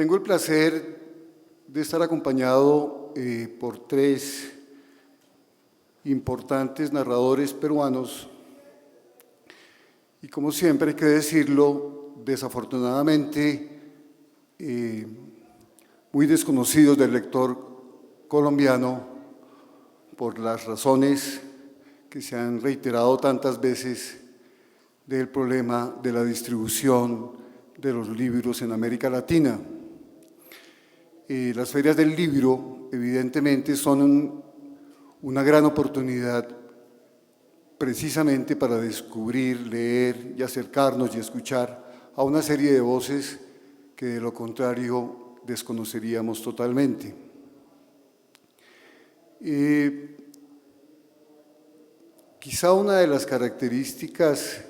Tengo el placer de estar acompañado por tres importantes narradores peruanos y, como siempre hay que decirlo, desafortunadamente muy desconocidos del lector colombiano por las razones que se han reiterado tantas veces del problema de la distribución de los libros en América Latina. Las ferias del libro, evidentemente, son una gran oportunidad precisamente para descubrir, leer y acercarnos y escuchar a una serie de voces que de lo contrario desconoceríamos totalmente. Quizá una de las características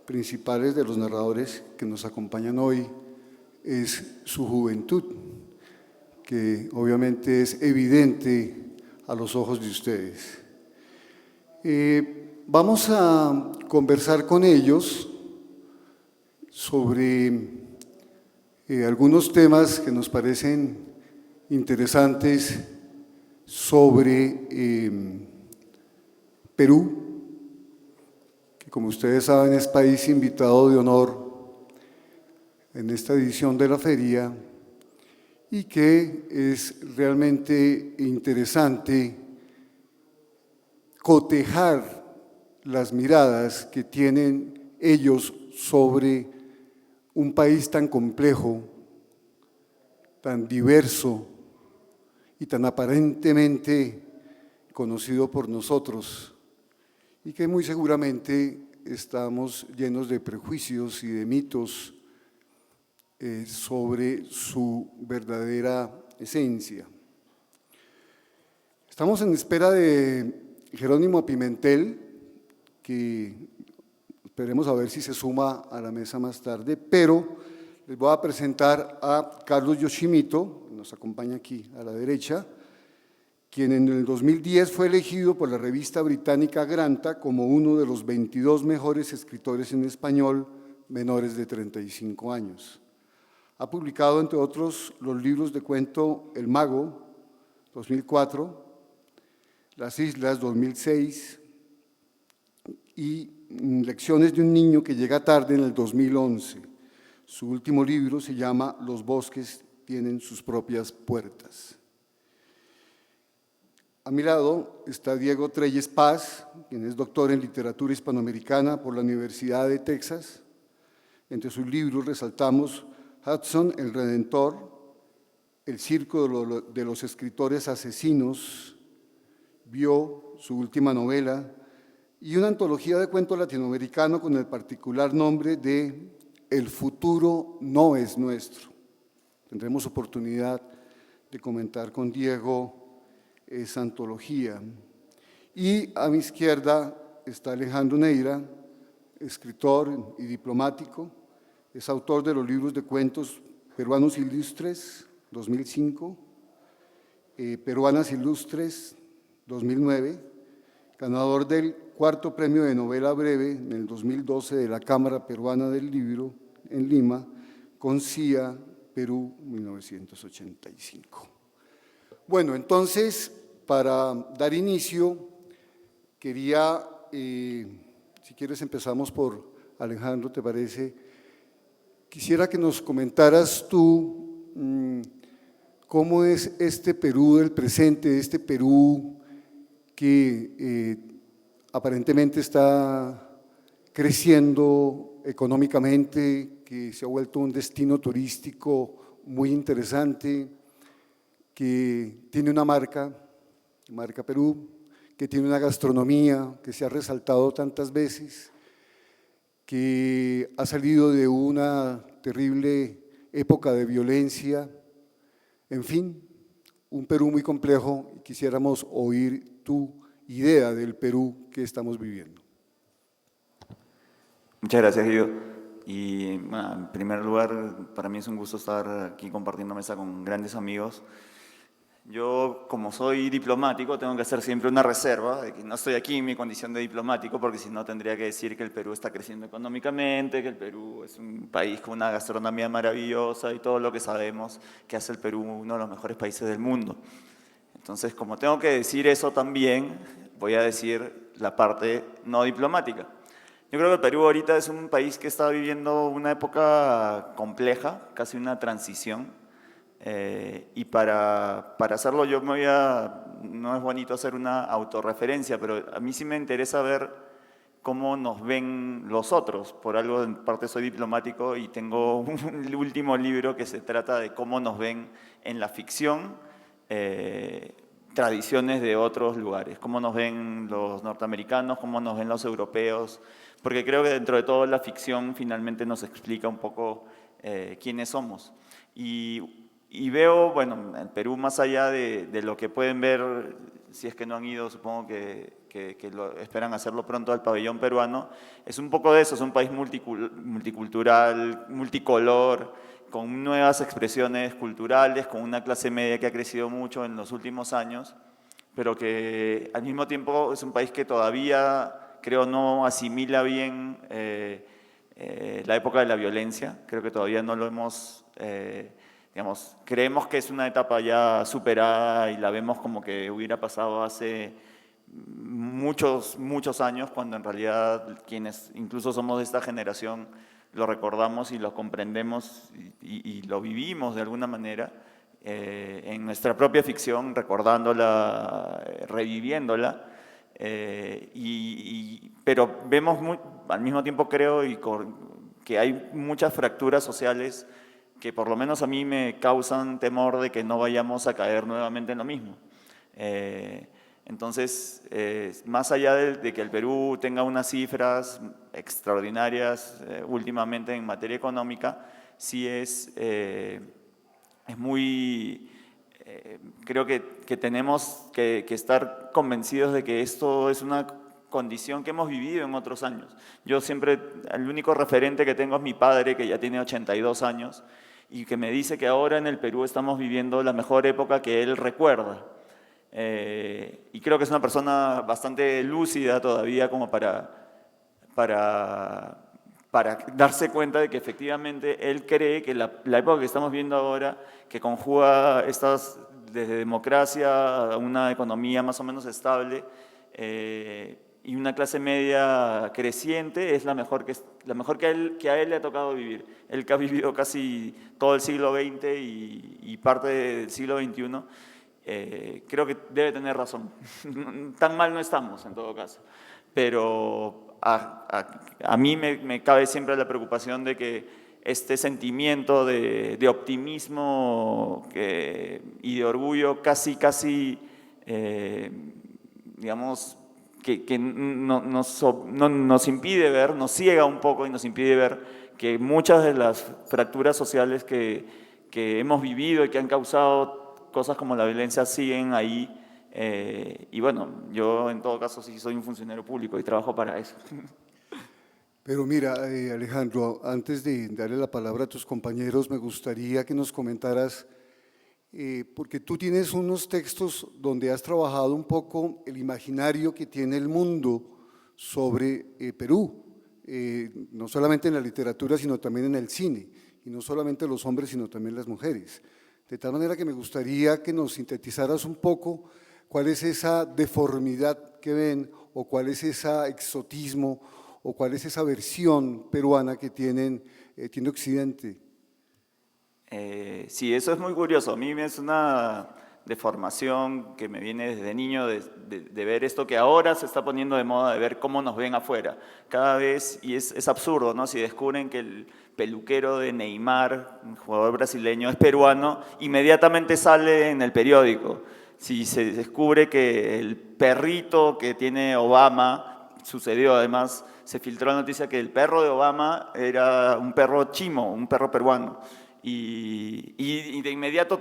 principales de los narradores que nos acompañan hoy es su juventud, que obviamente es evidente a los ojos de ustedes. Vamos a conversar con ellos sobre algunos temas que nos parecen interesantes sobre Perú, que como ustedes saben es país invitado de honor en esta edición de la feria y que es realmente interesante cotejar las miradas que tienen ellos sobre un país tan complejo, tan diverso y tan aparentemente conocido por nosotros, y que muy seguramente estamos llenos de prejuicios y de mitos sobre su verdadera esencia. Estamos en espera de Jerónimo Pimentel, que esperemos a ver si se suma a la mesa más tarde, pero les voy a presentar a Carlos Yoshimito, que nos acompaña aquí a la derecha, quien en el 2010 fue elegido por la revista británica Granta como uno de los 22 mejores escritores en español menores de 35 años. Ha publicado, entre otros, los libros de cuento El Mago, 2004, Las Islas, 2006, y Lecciones de un niño que llega tarde, en el 2011. Su último libro se llama Los bosques tienen sus propias puertas. A mi lado está Diego Treyes Paz, quien es doctor en literatura hispanoamericana por la Universidad de Texas. Entre sus libros resaltamos Hudson, el Redentor, El circo de los escritores asesinos, Vio, su última novela, y una antología de cuento latinoamericano con el particular nombre de El futuro no es nuestro. Tendremos oportunidad de comentar con Diego esa antología. Y a mi izquierda está Alejandro Neira, escritor y diplomático. Es autor de los libros de cuentos Peruanos Ilustres, 2005, Peruanas Ilustres, 2009, ganador del cuarto premio de novela breve en el 2012 de la Cámara Peruana del Libro en Lima, con CIA, Perú, 1985. Bueno, entonces, para dar inicio, quería, si quieres empezamos por Alejandro, ¿te parece? Quisiera que nos comentaras tú cómo es este Perú del presente, este Perú que aparentemente está creciendo económicamente, que se ha vuelto un destino turístico muy interesante, que tiene una marca Perú, que tiene una gastronomía que se ha resaltado tantas veces, que ha salido de una terrible época de violencia, en fin, un Perú muy complejo, y quisiéramos oír tu idea del Perú que estamos viviendo. Muchas gracias, Guido. Y bueno, en primer lugar, para mí es un gusto estar aquí compartiendo mesa con grandes amigos. Yo, como soy diplomático, tengo que hacer siempre una reserva de que no estoy aquí en mi condición de diplomático, porque si no tendría que decir que el Perú está creciendo económicamente, que el Perú es un país con una gastronomía maravillosa y todo lo que sabemos que hace el Perú uno de los mejores países del mundo. Entonces, como tengo que decir eso también, voy a decir la parte no diplomática. Yo creo que el Perú ahorita es un país que está viviendo una época compleja, casi una transición. Y para hacerlo yo no es bonito hacer una autorreferencia, pero a mí sí me interesa ver cómo nos ven los otros. Por algo, en parte soy diplomático y tengo un último libro que se trata de cómo nos ven en la ficción, tradiciones de otros lugares, cómo nos ven los norteamericanos, cómo nos ven los europeos, porque creo que dentro de todo la ficción finalmente nos explica un poco quiénes somos. Y veo, bueno, el Perú más allá de lo que pueden ver, si es que no han ido, supongo que esperan hacerlo pronto al pabellón peruano, es un poco de eso, es un país multicultural, multicolor, con nuevas expresiones culturales, con una clase media que ha crecido mucho en los últimos años, pero que al mismo tiempo es un país que todavía, creo, no asimila bien la época de la violencia. Creo que todavía no lo hemos, digamos, creemos que es una etapa ya superada y la vemos como que hubiera pasado hace muchos años, cuando en realidad quienes incluso somos de esta generación lo recordamos y lo comprendemos y lo vivimos de alguna manera en nuestra propia ficción, recordándola, reviviéndola. Pero vemos al mismo tiempo, creo, que hay muchas fracturas sociales que por lo menos a mí me causan temor de que no vayamos a caer nuevamente en lo mismo. Entonces, más allá de que el Perú tenga unas cifras extraordinarias últimamente en materia económica, sí es muy... creo que tenemos que estar convencidos de que esto es una condición que hemos vivido en otros años. Yo siempre, el único referente que tengo es mi padre, que ya tiene 82 años, y que me dice que ahora en el Perú estamos viviendo la mejor época que él recuerda. Y creo que es una persona bastante lúcida todavía como para darse cuenta de que efectivamente él cree que la época que estamos viendo ahora, que conjuga desde democracia a una economía más o menos estable y una clase media creciente, es la mejor que a él le ha tocado vivir. Él que ha vivido casi todo el siglo XX y parte del siglo XXI, creo que debe tener razón. Tan mal no estamos, en todo caso. Pero a mí me cabe siempre la preocupación de que este sentimiento de optimismo y de orgullo casi digamos, que nos impide ver, nos ciega un poco y nos impide ver que muchas de las fracturas sociales que hemos vivido y que han causado cosas como la violencia siguen ahí. Y bueno, yo en todo caso sí soy un funcionario público y trabajo para eso. Pero mira, Alejandro, antes de darle la palabra a tus compañeros, me gustaría que nos comentaras, porque tú tienes unos textos donde has trabajado un poco el imaginario que tiene el mundo sobre Perú, no solamente en la literatura, sino también en el cine, y no solamente los hombres, sino también las mujeres. De tal manera que me gustaría que nos sintetizaras un poco cuál es esa deformidad que ven, o cuál es ese exotismo, o cuál es esa versión peruana que tiene Occidente. Sí, eso es muy curioso. A mí es una deformación que me viene desde niño de ver esto que ahora se está poniendo de moda, de ver cómo nos ven afuera. Cada vez, y es absurdo, ¿no? Si descubren que el peluquero de Neymar, un jugador brasileño, es peruano, inmediatamente sale en el periódico. Si se descubre que el perrito que tiene Obama, sucedió además, se filtró la noticia que el perro de Obama era un perro chimo, un perro peruano. Y de inmediato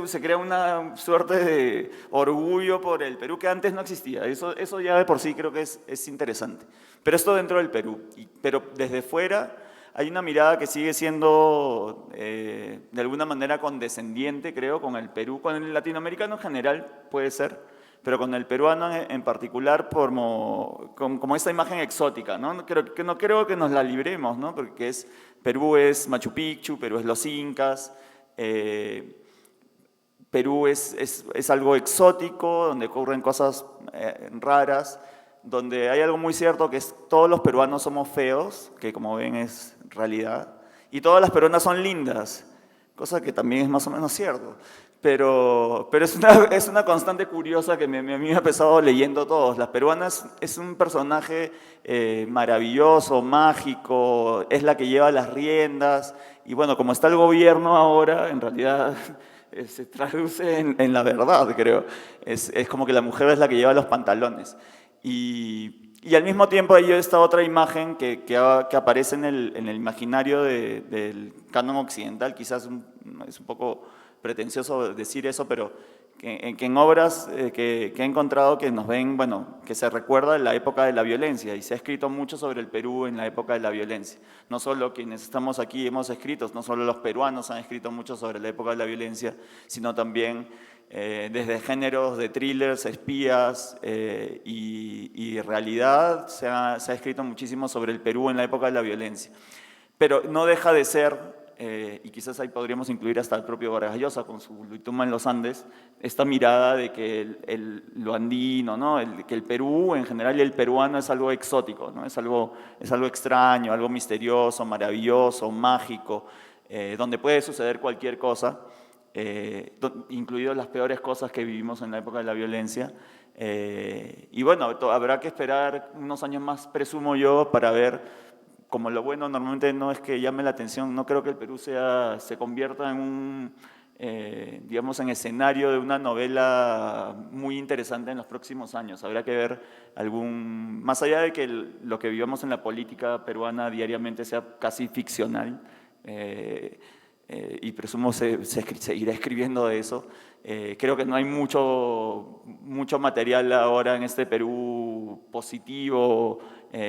se crea una suerte de orgullo por el Perú que antes no existía. Eso ya de por sí creo que es interesante. Pero esto dentro del Perú. Pero desde fuera hay una mirada que sigue siendo de alguna manera condescendiente, creo, con el Perú, con el latinoamericano en general puede ser, pero con el peruano en particular como esta imagen exótica, ¿no? No creo que nos la libremos, ¿no? Porque Perú es Machu Picchu, Perú es los incas, Perú es algo exótico, donde ocurren cosas raras, donde hay algo muy cierto que es todos los peruanos somos feos, que como ven es realidad, y todas las peruanas son lindas, cosa que también es más o menos cierto. Pero es una constante curiosa que a mí me ha pesado leyendo todos. Las peruanas es un personaje maravilloso, mágico, es la que lleva las riendas, y bueno, como está el gobierno ahora, en realidad se traduce en la verdad, creo. Es como que la mujer es la que lleva los pantalones. Y al mismo tiempo hay esta otra imagen que aparece en el imaginario del canon occidental, quizás es un poco pretencioso decir eso, pero que en obras que he encontrado que nos ven, bueno, que se recuerda la época de la violencia, y se ha escrito mucho sobre el Perú en la época de la violencia. No solo quienes estamos aquí hemos escrito, no solo los peruanos han escrito mucho sobre la época de la violencia, sino también desde géneros de thrillers, espías y realidad se ha escrito muchísimo sobre el Perú en la época de la violencia. Pero no deja de ser, y quizás ahí podríamos incluir hasta el propio Vargas Llosa con su Luituma en los Andes, esta mirada de que lo andino, ¿no? Que el Perú en general y el peruano es algo exótico, ¿no? Es algo extraño, algo misterioso, maravilloso, mágico, donde puede suceder cualquier cosa, incluidas las peores cosas que vivimos en la época de la violencia. Y bueno, habrá que esperar unos años más, presumo yo, para ver. Como lo bueno normalmente no es que llame la atención, no creo que el Perú se convierta en digamos, en escenario de una novela muy interesante en los próximos años. Habrá que ver más allá de que lo que vivamos en la política peruana diariamente sea casi ficcional, y presumo se seguirá escribiendo de eso. Creo que no hay mucho material ahora en este Perú positivo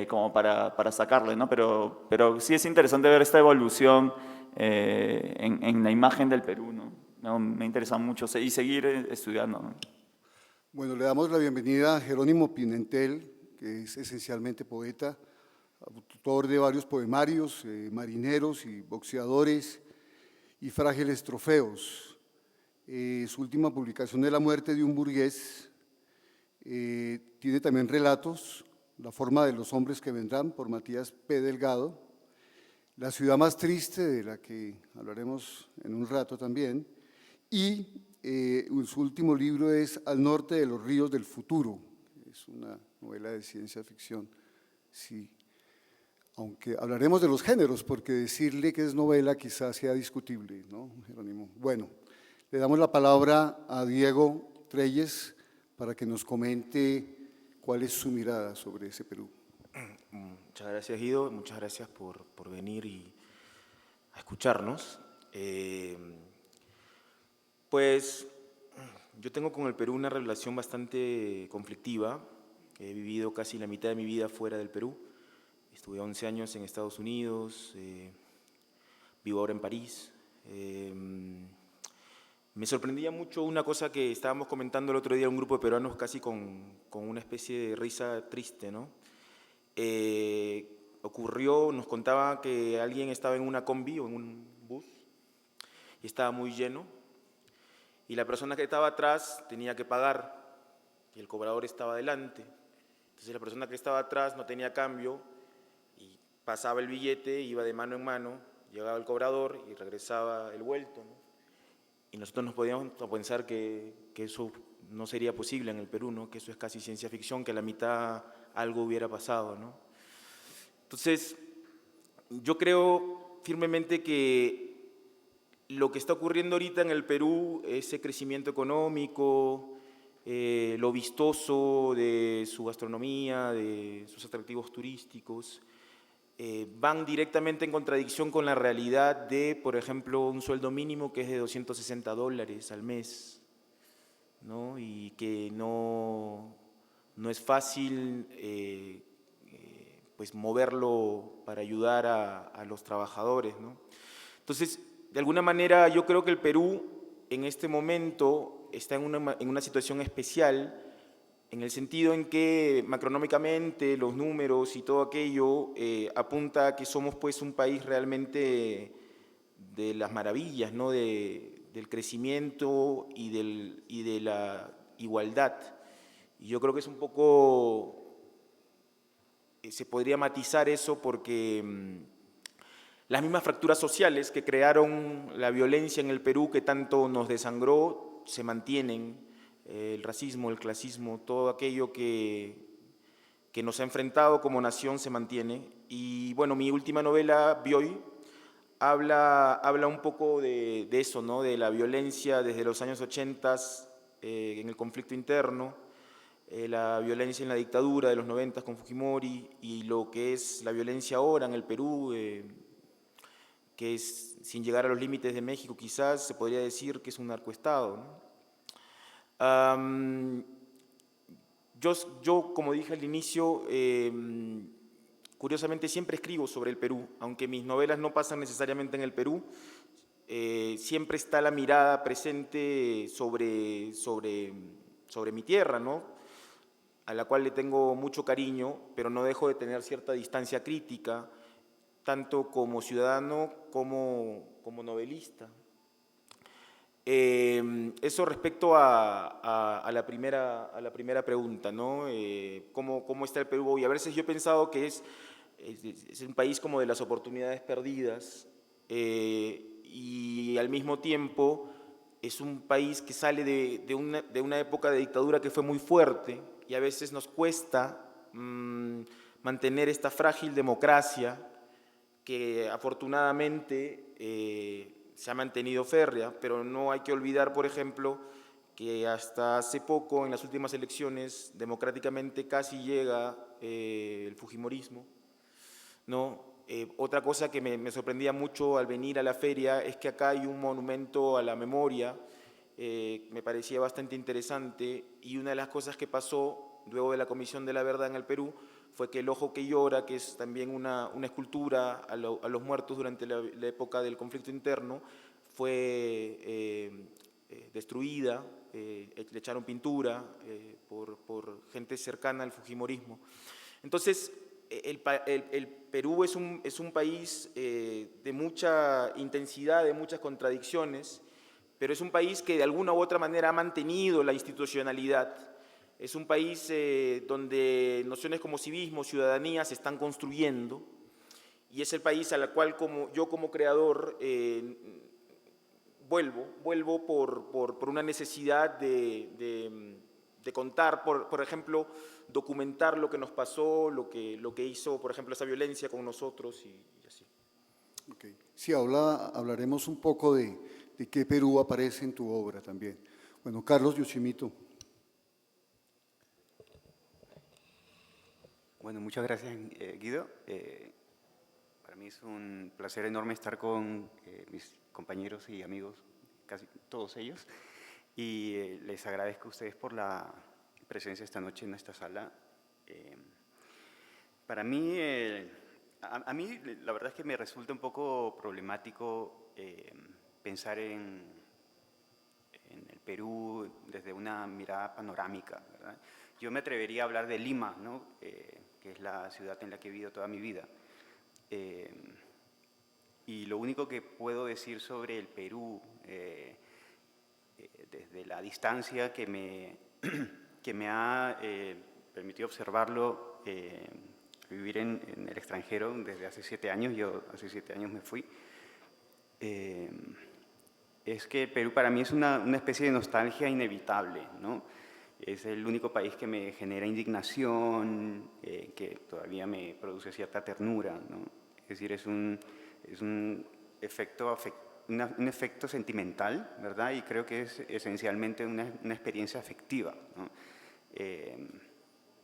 como para sacarle, ¿no? Pero sí es interesante ver esta evolución en la imagen del Perú, ¿no? Me interesa mucho y seguir estudiando, ¿no? Bueno, le damos la bienvenida a Jerónimo Pimentel, que es esencialmente poeta, autor de varios poemarios, marineros y boxeadores, y Frágiles Trofeos. Su última publicación de La muerte de un burgués tiene también relatos, La forma de los hombres que vendrán, por Matías P. Delgado, La ciudad más triste, de la que hablaremos en un rato también, y su último libro es Al norte de los ríos del futuro, es una novela de ciencia ficción, sí. Aunque hablaremos de los géneros, porque decirle que es novela quizás sea discutible, ¿no, Jerónimo? Bueno, le damos la palabra a Diego Trelles para que nos comente cuál es su mirada sobre ese Perú. Muchas gracias, Guido, muchas gracias por venir y a escucharnos. Pues yo tengo con el Perú una relación bastante conflictiva. He vivido casi la mitad de mi vida fuera del Perú. Estuve 11 años en Estados Unidos, vivo ahora en París. Me sorprendía mucho una cosa que estábamos comentando el otro día, un grupo de peruanos casi con una especie de risa triste, ¿no? Nos contaba que alguien estaba en una combi o en un bus y estaba muy lleno, y la persona que estaba atrás tenía que pagar y el cobrador estaba adelante. Entonces la persona que estaba atrás no tenía cambio y pasaba el billete, iba de mano en mano, llegaba el cobrador y regresaba el vuelto, ¿no? Y nosotros nos podíamos pensar que eso no sería posible en el Perú, ¿no? Que eso es casi ciencia ficción, que a la mitad algo hubiera pasado, ¿no? Entonces, yo creo firmemente que lo que está ocurriendo ahorita en el Perú, ese crecimiento económico, lo vistoso de su gastronomía, de sus atractivos turísticos, van directamente en contradicción con la realidad de, por ejemplo, un sueldo mínimo que es de $260 al mes, ¿no? Y que no es fácil pues moverlo para ayudar a los trabajadores, ¿no? Entonces, de alguna manera yo creo que el Perú en este momento está en una situación especial, en el sentido en que macroeconómicamente los números y todo aquello apunta a que somos pues un país realmente de las maravillas, ¿no? Del crecimiento y de la igualdad. Y yo creo que es un poco, se podría matizar eso porque las mismas fracturas sociales que crearon la violencia en el Perú, que tanto nos desangró, se mantienen. El racismo, el clasismo, todo aquello que nos ha enfrentado como nación se mantiene. Y bueno, mi última novela, Bioy, habla un poco de eso, ¿no? De la violencia desde los años 80 en el conflicto interno, la violencia en la dictadura de los 90 con Fujimori y lo que es la violencia ahora en el Perú, que es, sin llegar a los límites de México quizás, se podría decir que es un narcoestado, ¿no? Yo, como dije al inicio, curiosamente siempre escribo sobre el Perú, aunque mis novelas no pasan necesariamente en el Perú, siempre está la mirada presente sobre mi tierra, ¿no? A la cual le tengo mucho cariño, pero no dejo de tener cierta distancia crítica, tanto como ciudadano como novelista. Eso respecto a la primera pregunta, ¿no? ¿Cómo está el Perú hoy? A veces yo he pensado que es un país como de las oportunidades perdidas y al mismo tiempo es un país que sale de una época de dictadura que fue muy fuerte y a veces nos cuesta mantener esta frágil democracia que afortunadamente se ha mantenido férrea, pero no hay que olvidar, por ejemplo, que hasta hace poco, en las últimas elecciones, democráticamente casi llega el fujimorismo, ¿no? Otra cosa que me sorprendía mucho al venir a la feria es que acá hay un monumento a la memoria, me parecía bastante interesante, y una de las cosas que pasó luego de la Comisión de la Verdad en el Perú fue que el ojo que llora, que es también una escultura a los muertos durante la época del conflicto interno, fue destruida, le echaron pintura por gente cercana al fujimorismo. Entonces, el Perú es un país de mucha intensidad, de muchas contradicciones, pero es un país que de alguna u otra manera ha mantenido la institucionalidad. Es un país donde nociones como civismo, ciudadanía se están construyendo y es el país al cual yo como creador vuelvo por una necesidad de contar, por ejemplo, documentar lo que nos pasó, lo que hizo, por ejemplo, esa violencia con nosotros y así. Okay. Sí, hablaremos un poco de qué Perú aparece en tu obra también. Bueno, Carlos Yoshimito. Bueno, muchas gracias, Guido. Para mí es un placer enorme estar con mis compañeros y amigos, casi todos ellos, y les agradezco a ustedes por la presencia esta noche en esta sala. Para mí, a mí la verdad es que me resulta un poco problemático pensar en el Perú desde una mirada panorámica, ¿verdad? Yo me atrevería a hablar de Lima, ¿no? Que es la ciudad en la que he vivido toda mi vida. Y lo único que puedo decir sobre el Perú, desde la distancia que me ha permitido observarlo, vivir en el extranjero desde hace 7 años, yo hace 7 años me fui, es que el Perú para mí es una especie de nostalgia inevitable, ¿no? Es el único país que me genera indignación, que todavía me produce cierta ternura, ¿no? Es decir, es un efecto sentimental, ¿verdad? Y creo que es esencialmente una experiencia afectiva, ¿no?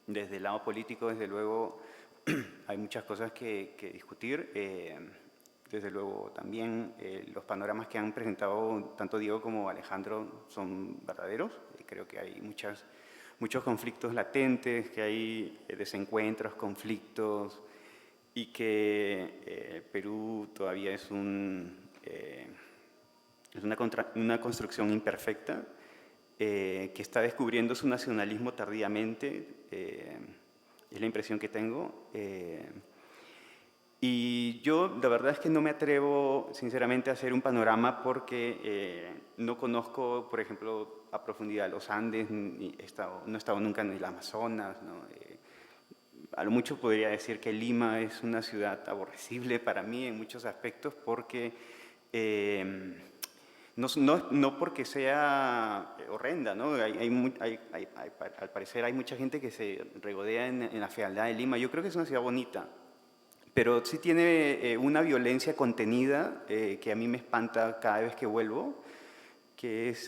Desde el lado político, desde luego, hay muchas cosas que discutir. Desde luego, también los panoramas que han presentado tanto Diego como Alejandro son verdaderos. Creo que hay muchos conflictos latentes, que hay desencuentros, conflictos, y que Perú todavía es una construcción imperfecta, que está descubriendo su nacionalismo tardíamente, es la impresión que tengo. Y yo la verdad es que no me atrevo sinceramente a hacer un panorama porque no conozco, por ejemplo, a profundidad los Andes, no he estado nunca en el Amazonas, ¿no? A lo mucho podría decir que Lima es una ciudad aborrecible para mí en muchos aspectos porque no porque sea horrenda, ¿no? Al parecer hay mucha gente que se regodea en la fealdad de Lima. Yo creo que es una ciudad bonita, pero sí tiene una violencia contenida que a mí me espanta cada vez que vuelvo, que es,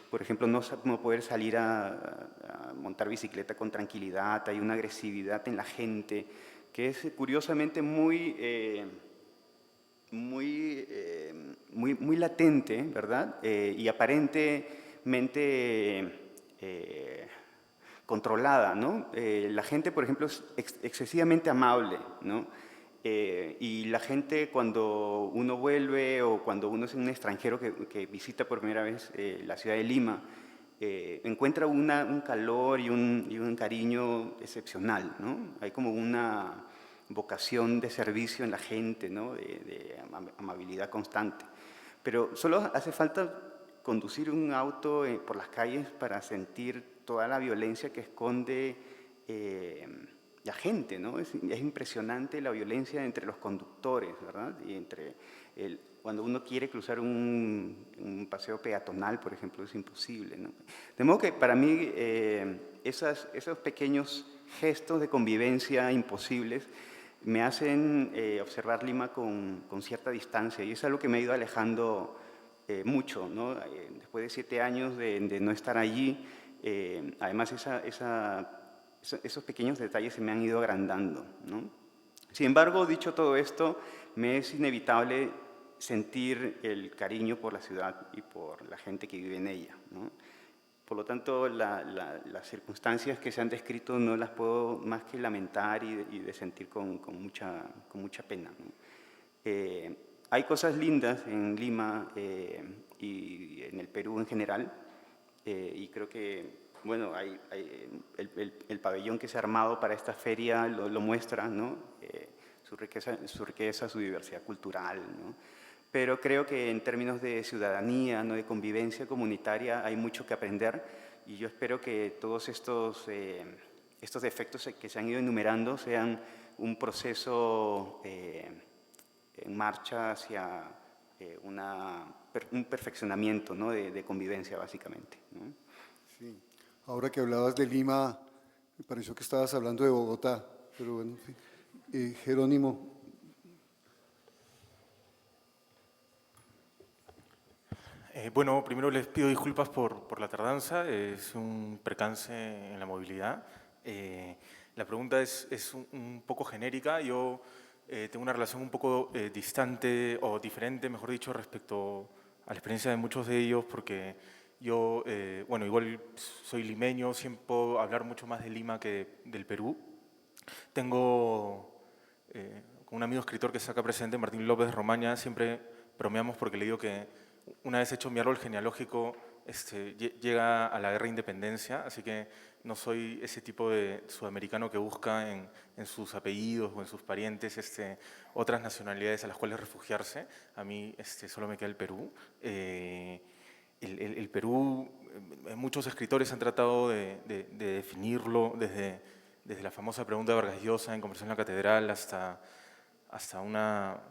por ejemplo, no poder salir a montar bicicleta con tranquilidad. Hay una agresividad en la gente que es curiosamente muy latente, ¿verdad? Y aparentemente controlada, ¿no? La gente, por ejemplo, es excesivamente amable, ¿no? Y la gente cuando uno vuelve o cuando uno es un extranjero que visita por primera vez la ciudad de Lima, encuentra un calor y un cariño excepcional, ¿no? Hay como una vocación de servicio en la gente, ¿no? De amabilidad constante. Pero solo hace falta conducir un auto por las calles para sentir toda la violencia que esconde la gente, ¿no? Es impresionante la violencia entre los conductores, ¿verdad? Y cuando uno quiere cruzar un paseo peatonal, por ejemplo, es imposible, ¿no? De modo que para mí esos pequeños gestos de convivencia imposibles me hacen observar Lima con cierta distancia, y es algo que me ha ido alejando mucho, ¿no? Después de 7 años de no estar allí, además esos pequeños detalles se me han ido agrandando, ¿no? Sin embargo, dicho todo esto, me es inevitable sentir el cariño por la ciudad y por la gente que vive en ella, ¿no? Por lo tanto, las circunstancias que se han descrito no las puedo más que lamentar y de sentir con mucha pena, ¿no? Hay cosas lindas en Lima y en el Perú en general, y creo que, bueno, el pabellón que se ha armado para esta feria lo muestra, ¿no? Su riqueza, su diversidad cultural, ¿no? Pero creo que en términos de ciudadanía, ¿no? De convivencia comunitaria, hay mucho que aprender, y yo espero que todos estos defectos que se han ido enumerando sean un proceso en marcha hacia un perfeccionamiento, ¿no? de convivencia, básicamente, ¿no? Sí. Ahora que hablabas de Lima, me pareció que estabas hablando de Bogotá, pero bueno, en fin. Jerónimo. Bueno, primero les pido disculpas por la tardanza, es un percance en la movilidad. La pregunta es un poco genérica. Yo tengo una relación un poco distante o diferente, mejor dicho, respecto a la experiencia de muchos de ellos, porque yo, bueno, igual soy limeño, siempre puedo hablar mucho más de Lima que del Perú. Tengo con un amigo escritor que está acá presente, Martín López de Romaña, siempre bromeamos porque le digo que una vez hecho mi árbol genealógico, llega a la guerra de independencia, así que no soy ese tipo de sudamericano que busca en sus apellidos o en sus parientes otras nacionalidades a las cuales refugiarse. A mí solo me queda el Perú. El Perú, muchos escritores han tratado de definirlo desde la famosa pregunta de Vargas Llosa en Conversación en la Catedral hasta una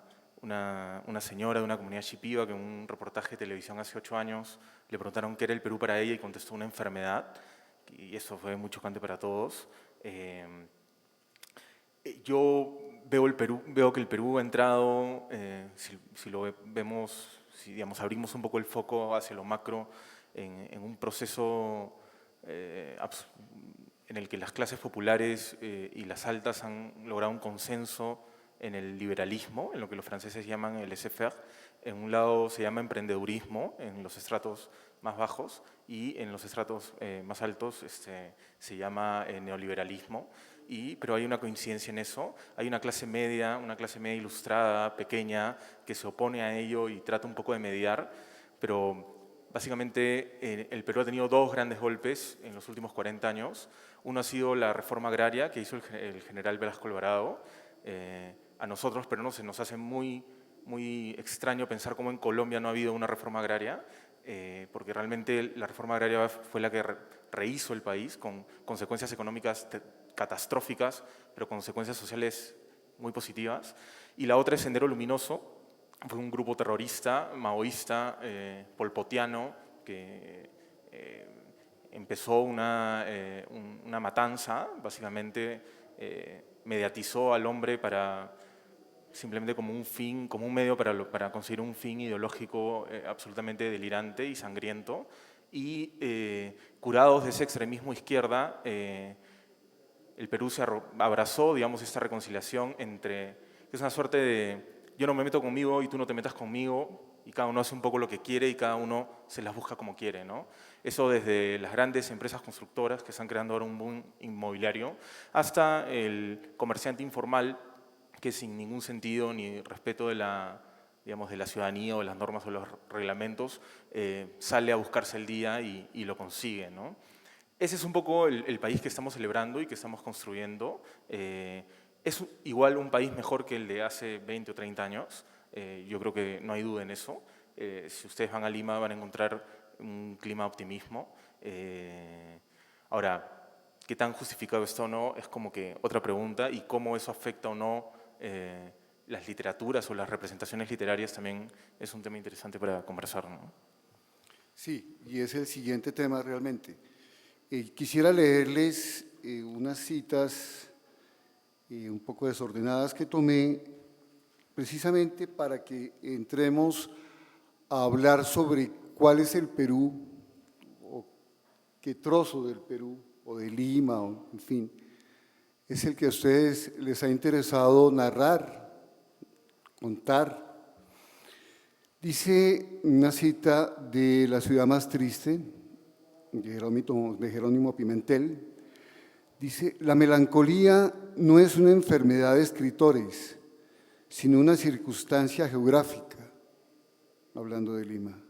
señora de una comunidad shipiba que en un reportaje de televisión hace 8 años le preguntaron qué era el Perú para ella y contestó una enfermedad, y eso fue muy chocante para todos. Yo veo que el Perú ha entrado, si lo vemos, si digamos, abrimos un poco el foco hacia lo macro, en un proceso en el que las clases populares y las altas han logrado un consenso en el liberalismo, en lo que los franceses llaman el laissez-faire. En un lado se llama emprendedurismo, en los estratos más bajos, y en los estratos más altos se llama neoliberalismo. Pero hay una coincidencia en eso. Hay una clase media ilustrada, pequeña, que se opone a ello y trata un poco de mediar, pero básicamente el Perú ha tenido dos grandes golpes en los últimos 40 años. Uno ha sido la reforma agraria que hizo el general Velasco Alvarado. A nosotros peruanos se nos hace muy extraño pensar cómo en Colombia no ha habido una reforma agraria, porque realmente la reforma agraria fue la que rehizo el país con consecuencias económicas catastróficas, pero consecuencias sociales muy positivas. Y la otra es Sendero Luminoso, fue un grupo terrorista, maoísta, polpotiano, que empezó una matanza, básicamente mediatizó al hombre simplemente como un fin, como un medio para conseguir un fin ideológico absolutamente delirante y sangriento. Y curados de ese extremismo izquierda, el Perú se abrazó, digamos, esta reconciliación que es una suerte de yo no me meto conmigo y tú no te metas conmigo, y cada uno hace un poco lo que quiere y cada uno se las busca como quiere, ¿no? Eso desde las grandes empresas constructoras que están creando ahora un boom inmobiliario, hasta el comerciante informal que sin ningún sentido ni respeto de la ciudadanía o de las normas o los reglamentos sale a buscarse el día y lo consigue, ¿no? Ese es un poco el país que estamos celebrando y que estamos construyendo. Es igual un país mejor que el de hace 20 o 30 años. Yo creo que no hay duda en eso. Si ustedes van a Lima van a encontrar un clima de optimismo. Ahora, ¿qué tan justificado está o no? Es como que otra pregunta, y cómo eso afecta o no las literaturas o las representaciones literarias también es un tema interesante para conversar, ¿no? Sí, y es el siguiente tema realmente. Quisiera leerles unas citas un poco desordenadas que tomé precisamente para que entremos a hablar sobre cuál es el Perú, o qué trozo del Perú, o de Lima, o, en fin, es el que a ustedes les ha interesado narrar, contar. Dice una cita de La ciudad más triste, de Jerónimo Pimentel, dice: la melancolía no es una enfermedad de escritores, sino una circunstancia geográfica, hablando de Lima.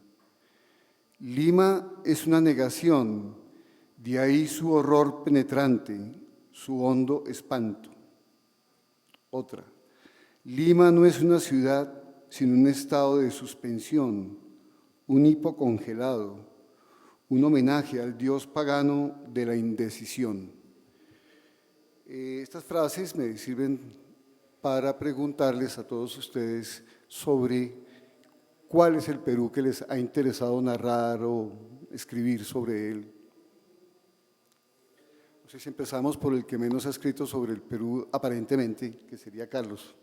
Lima es una negación, de ahí su horror penetrante, su hondo espanto. Otra: Lima no es una ciudad, sino un estado de suspensión, un hipo congelado, un homenaje al dios pagano de la indecisión. Estas frases me sirven para preguntarles a todos ustedes sobre cuál es el Perú que les ha interesado narrar o escribir sobre él. No sé si empezamos por el que menos ha escrito sobre el Perú, aparentemente, que sería Carlos.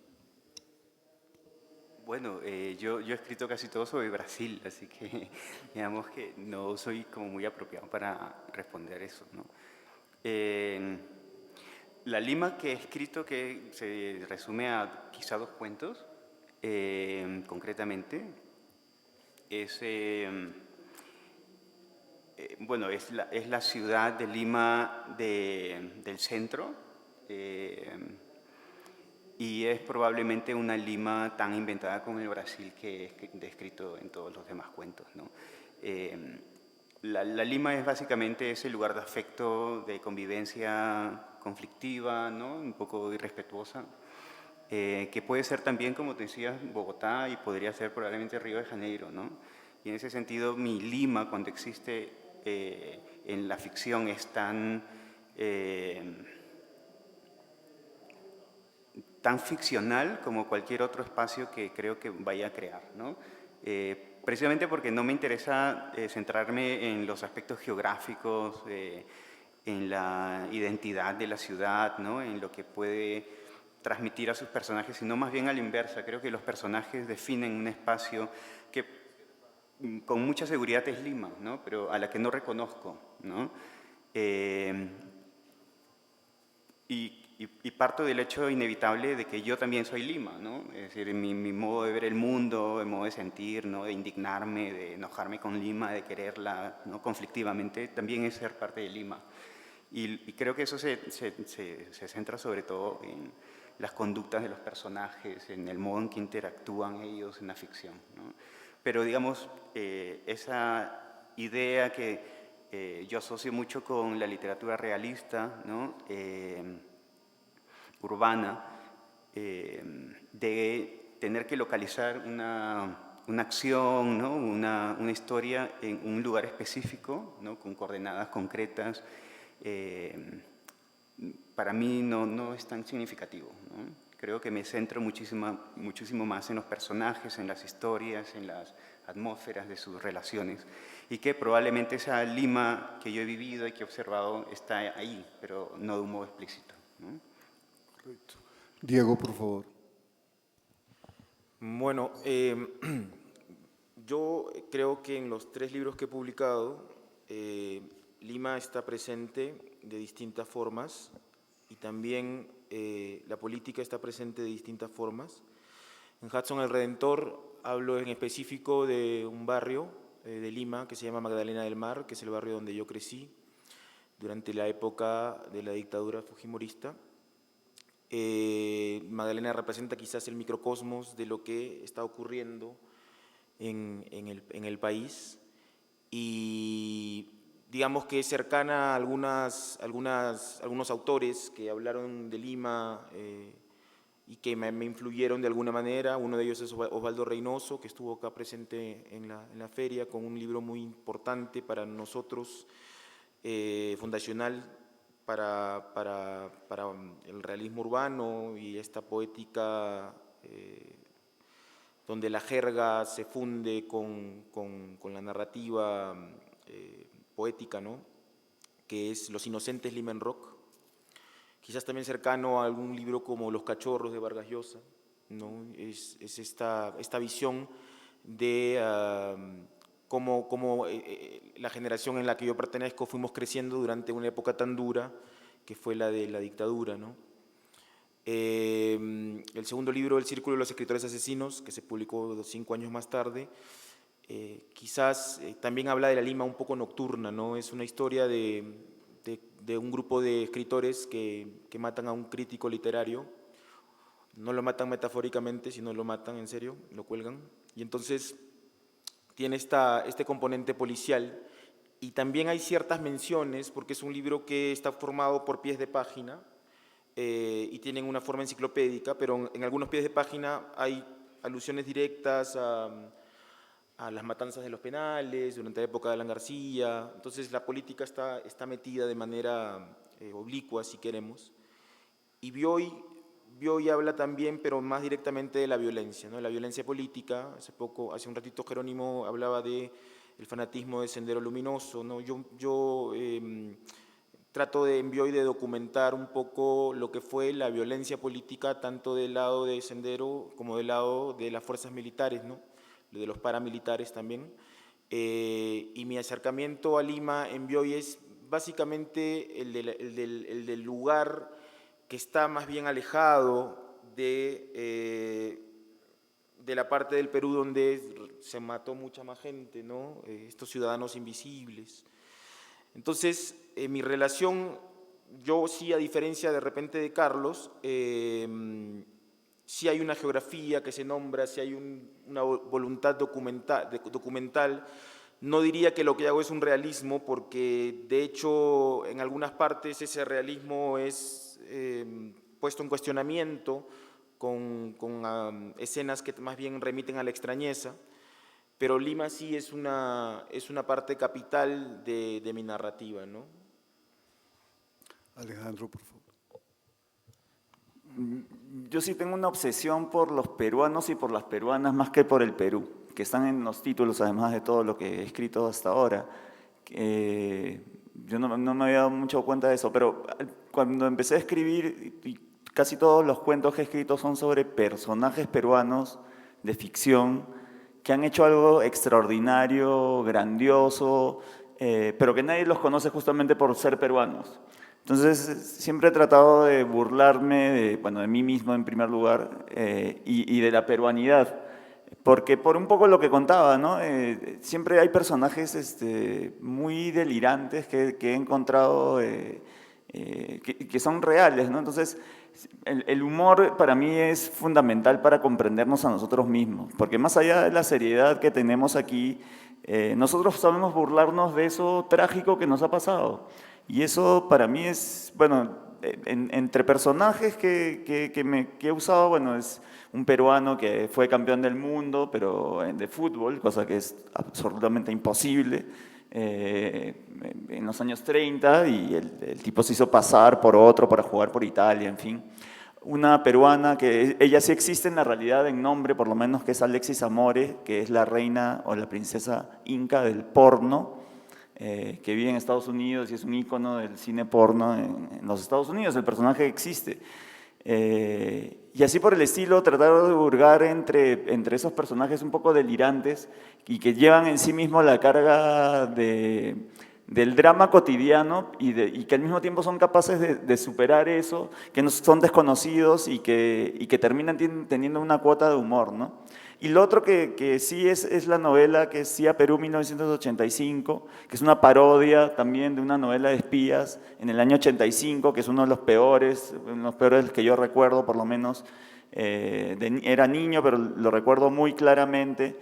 Bueno, yo he escrito casi todo sobre Brasil, así que digamos que no soy como muy apropiado para responder eso, ¿no? La Lima que he escrito, que se resume a quizá 2 cuentos, concretamente, es, bueno, es la ciudad de Lima del centro, y es probablemente una Lima tan inventada como el Brasil que he descrito en todos los demás cuentos, ¿no? La Lima es básicamente ese lugar de afecto, de convivencia conflictiva, ¿no? Un poco irrespetuosa, que puede ser también, como te decías, Bogotá, y podría ser probablemente Río de Janeiro, ¿no? Y en ese sentido, mi Lima, cuando existe en la ficción, es tan ficcional como cualquier otro espacio que creo que vaya a crear, ¿no? Precisamente porque no me interesa centrarme en los aspectos geográficos, en la identidad de la ciudad, ¿no? En lo que puede transmitir a sus personajes, sino más bien a la inversa. Creo que los personajes definen un espacio que con mucha seguridad es Lima, ¿no? Pero a la que no reconozco, ¿no? y parto del hecho inevitable de que yo también soy Lima, ¿no? Es decir, mi modo de ver el mundo, el modo de sentir, ¿no? De indignarme, de enojarme con Lima, de quererla, ¿no? Conflictivamente, también es ser parte de Lima. Y creo que eso se centra sobre todo en las conductas de los personajes, en el modo en que interactúan ellos en la ficción, ¿no? Pero digamos, esa idea que yo asocio mucho con la literatura realista, ¿no? Urbana, de tener que localizar una acción, ¿no? una historia en un lugar específico, ¿no? Con coordenadas concretas, para mí no es tan significativo, ¿no? Creo que me centro muchísimo más en los personajes, en las historias, en las atmósferas de sus relaciones, y que probablemente esa Lima que yo he vivido y que he observado está ahí, pero no de un modo explícito, ¿no? Correcto. Diego, por favor. Bueno, yo creo que en los 3 libros que he publicado, Lima está presente de distintas formas y también la política está presente de distintas formas. En Hudson el Redentor hablo en específico de un barrio de Lima que se llama Magdalena del Mar, que es el barrio donde yo crecí durante la época de la dictadura fujimorista. Magdalena representa quizás el microcosmos de lo que está ocurriendo en el país y digamos que es cercana a algunos autores que hablaron de Lima y que me influyeron de alguna manera. Uno de ellos es Osvaldo Reynoso, que estuvo acá presente en la feria con un libro muy importante para nosotros, fundacional para el realismo urbano y esta poética donde la jerga se funde con la narrativa poética, ¿no? Que es Los Inocentes Lima en Rock. Quizás también cercano a algún libro como Los Cachorros de Vargas Llosa, ¿no? Es esta visión de cómo la generación en la que yo pertenezco fuimos creciendo durante una época tan dura que fue la de la dictadura, ¿no? El segundo libro, El Círculo de los Escritores Asesinos, que se publicó 5 años más tarde, quizás también habla de la Lima un poco nocturna, ¿no? Es una historia de un grupo de escritores que matan a un crítico literario. No lo matan metafóricamente, sino lo matan en serio, lo cuelgan. Y entonces tiene este componente policial y también hay ciertas menciones, porque es un libro que está formado por pies de página y tienen una forma enciclopédica, pero en algunos pies de página hay alusiones directas a las matanzas de los penales durante la época de Alan García. Entonces la política está metida de manera oblicua, si queremos. Y Bioy habla también, pero más directamente de la violencia, ¿no? La violencia política. Hace un ratito Jerónimo hablaba de el fanatismo de Sendero Luminoso, ¿no? Yo trato en Bioy de documentar un poco lo que fue la violencia política, tanto del lado de Sendero como del lado de las fuerzas militares, ¿no? De los paramilitares también. Y mi acercamiento a Lima en Bioy es básicamente el del lugar que está más bien alejado de la parte del Perú donde se mató mucha más gente, ¿no? Estos ciudadanos invisibles. Entonces, mi relación, yo sí, a diferencia de repente de Carlos, sí hay una geografía que se nombra, sí hay una voluntad documental. No diría que lo que hago es un realismo, porque de hecho en algunas partes ese realismo es puesto en cuestionamiento con escenas que más bien remiten a la extrañeza, pero Lima sí es una parte capital de mi narrativa, ¿no? Alejandro, por favor. Yo sí tengo una obsesión por los peruanos y por las peruanas más que por el Perú, que están en los títulos, además de todo lo que he escrito hasta ahora. Yo no me había dado mucho cuenta de eso, pero cuando empecé a escribir, y casi todos los cuentos que he escrito son sobre personajes peruanos de ficción que han hecho algo extraordinario, grandioso, pero que nadie los conoce justamente por ser peruanos. Entonces, siempre he tratado de burlarme de mí mismo en primer lugar y de la peruanidad. Porque por un poco lo que contaba, ¿no? Siempre hay personajes muy delirantes que he encontrado que son reales, ¿no? Entonces, el humor para mí es fundamental para comprendernos a nosotros mismos, porque más allá de la seriedad que tenemos aquí, nosotros sabemos burlarnos de eso trágico que nos ha pasado. Y eso para mí es, bueno, entre personajes que he usado, bueno, es un peruano que fue campeón del mundo, pero de fútbol, cosa que es absolutamente imposible, en los años 30, y el tipo se hizo pasar por otro para jugar por Italia, en fin. Una peruana que ella sí existe en la realidad en nombre, por lo menos, que es Alexis Amore, que es la reina o la princesa inca del porno, que vive en Estados Unidos y es un ícono del cine porno en los Estados Unidos. El personaje existe. Y así por el estilo, tratar de hurgar entre esos personajes un poco delirantes y que llevan en sí mismo la carga del drama cotidiano y que al mismo tiempo son capaces de superar eso, que no son desconocidos y que terminan teniendo una cuota de humor, ¿no? Y lo otro que sí es la novela que es Cia Perú 1985, que es una parodia también de una novela de espías en el año 85, que es uno de los peores que yo recuerdo, por lo menos. Era niño, pero lo recuerdo muy claramente,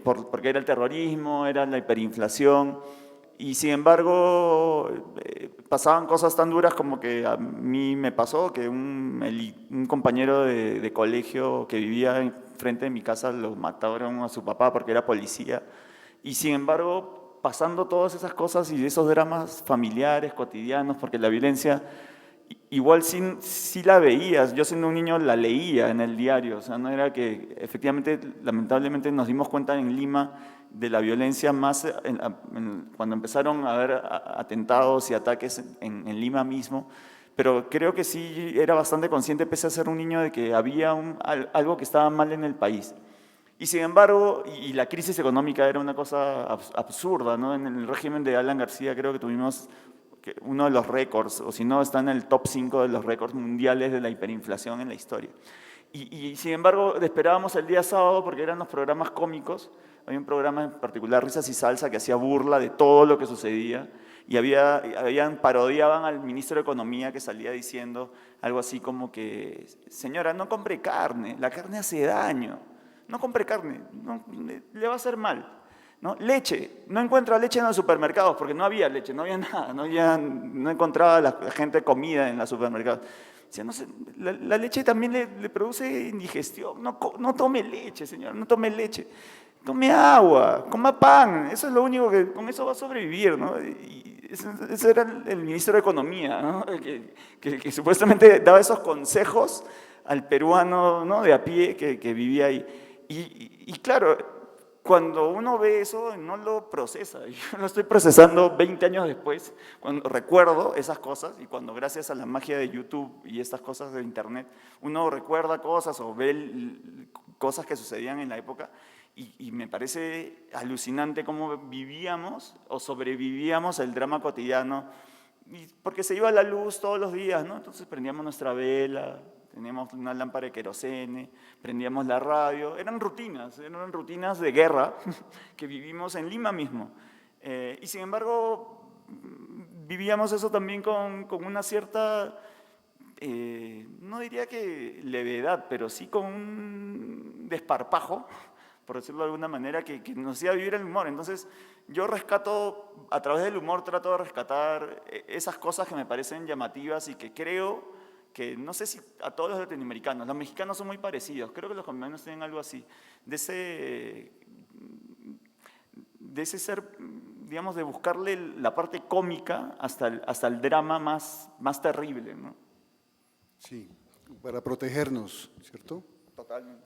porque era el terrorismo, era la hiperinflación. Y sin embargo, pasaban cosas tan duras como que a mí me pasó que un compañero de colegio que vivía frente de mi casa lo mataron a su papá porque era policía. Y sin embargo, pasando todas esas cosas y esos dramas familiares, cotidianos, porque la violencia igual sí la veías, yo siendo un niño la leía en el diario, o sea, no era que efectivamente, lamentablemente nos dimos cuenta en Lima de la violencia más cuando empezaron a haber atentados y ataques en Lima mismo, pero creo que sí era bastante consciente, pese a ser un niño, de que había algo que estaba mal en el país. Y sin embargo, y la crisis económica era una cosa absurda, ¿no? En el régimen de Alan García creo que tuvimos uno de los récords, o si no, está en el top 5 de los récords mundiales de la hiperinflación en la historia. Y sin embargo, esperábamos el día sábado porque eran los programas cómicos. Había un programa en particular, Risas y Salsa, que hacía burla de todo lo que sucedía. Y parodiaban al ministro de Economía, que salía diciendo algo así como que: señora, no compre carne, la carne hace daño. No compre carne, le va a hacer mal. ¿No? Leche, no encuentra leche en los supermercados porque no había leche, no había nada, no encontraba la gente comida en los supermercados. O sea, no sé, la leche también le produce indigestión. No tome leche, señor, no tome leche. Tome agua, coma pan, eso es lo único con eso va a sobrevivir, ¿no? Y ese era el ministro de Economía, ¿no? Que supuestamente daba esos consejos al peruano, ¿no? De a pie que vivía ahí. Y claro, cuando uno ve eso, no lo procesa. Yo lo estoy procesando 20 años después, cuando recuerdo esas cosas y cuando, gracias a la magia de YouTube y estas cosas de Internet, uno recuerda cosas o ve cosas que sucedían en la época y me parece alucinante cómo vivíamos o sobrevivíamos el drama cotidiano, porque se iba la luz todos los días, ¿no? Entonces prendíamos nuestra vela, teníamos una lámpara de querosene, prendíamos la radio, eran rutinas de guerra que vivimos en Lima mismo. Y sin embargo, vivíamos eso también con una cierta, no diría que levedad, pero sí con un desparpajo, por decirlo de alguna manera, que nos hacía vivir el humor. Entonces, yo rescato, a través del humor trato de rescatar esas cosas que me parecen llamativas y que creo que, no sé si a todos los latinoamericanos, los mexicanos son muy parecidos, creo que los colombianos tienen algo así, de ese ser, digamos, de buscarle la parte cómica hasta el drama más terrible, ¿no? Sí, para protegernos, ¿cierto? Totalmente.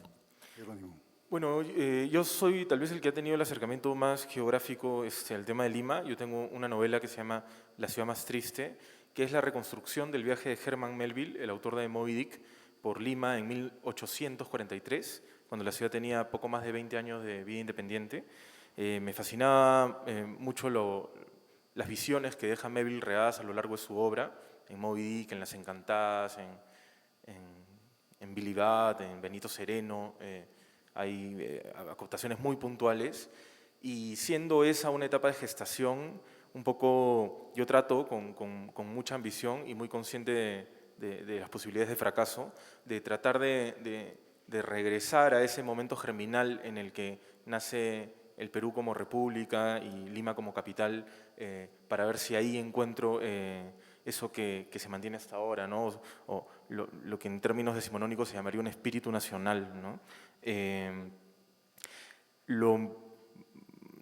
Jerónimo. Bueno, yo soy tal vez el que ha tenido el acercamiento más geográfico al tema de Lima. Yo tengo una novela que se llama La ciudad más triste, que es la reconstrucción del viaje de Herman Melville, el autor de Moby Dick, por Lima en 1843, cuando la ciudad tenía poco más de 20 años de vida independiente. Me fascinaba mucho las visiones que deja Melville regadas a lo largo de su obra, en Moby Dick, en Las Encantadas, en Billy Bat, en Benito Sereno, hay acotaciones muy puntuales, y siendo esa una etapa de gestación, un poco yo trato con mucha ambición y muy consciente de las posibilidades de fracaso, de tratar de regresar a ese momento germinal en el que nace el Perú como república y Lima como capital, para ver si ahí encuentro eso que se mantiene hasta ahora, ¿no? O lo que en términos decimonónicos se llamaría un espíritu nacional, ¿no?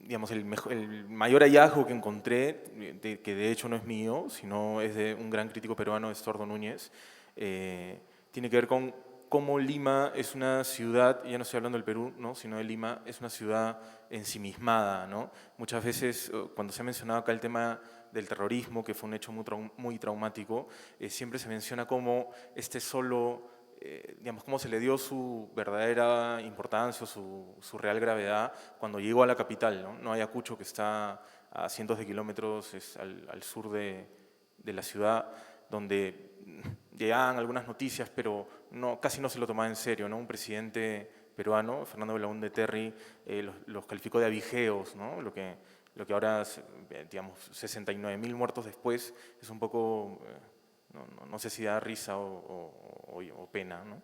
Digamos, el mayor hallazgo que encontré, que de hecho no es mío, sino es de un gran crítico peruano, Estordo Núñez, tiene que ver con cómo Lima es una ciudad, ya no estoy hablando del Perú, ¿no?, sino de Lima, es una ciudad ensimismada, ¿no? Muchas veces, cuando se ha mencionado acá el tema del terrorismo, que fue un hecho muy traumático, siempre se menciona como digamos, cómo se le dio su verdadera importancia, su real gravedad cuando llegó a la capital, ¿no? No Ayacucho, que está a cientos de kilómetros al sur de la ciudad, donde llegaban algunas noticias, pero casi no se lo tomaba en serio, ¿no? Un presidente peruano, Fernando Belaúnde Terry, los calificó de avigeos, ¿no? Lo que ahora, digamos, 69.000 muertos después, es un poco, no sé si da risa o pena, ¿no?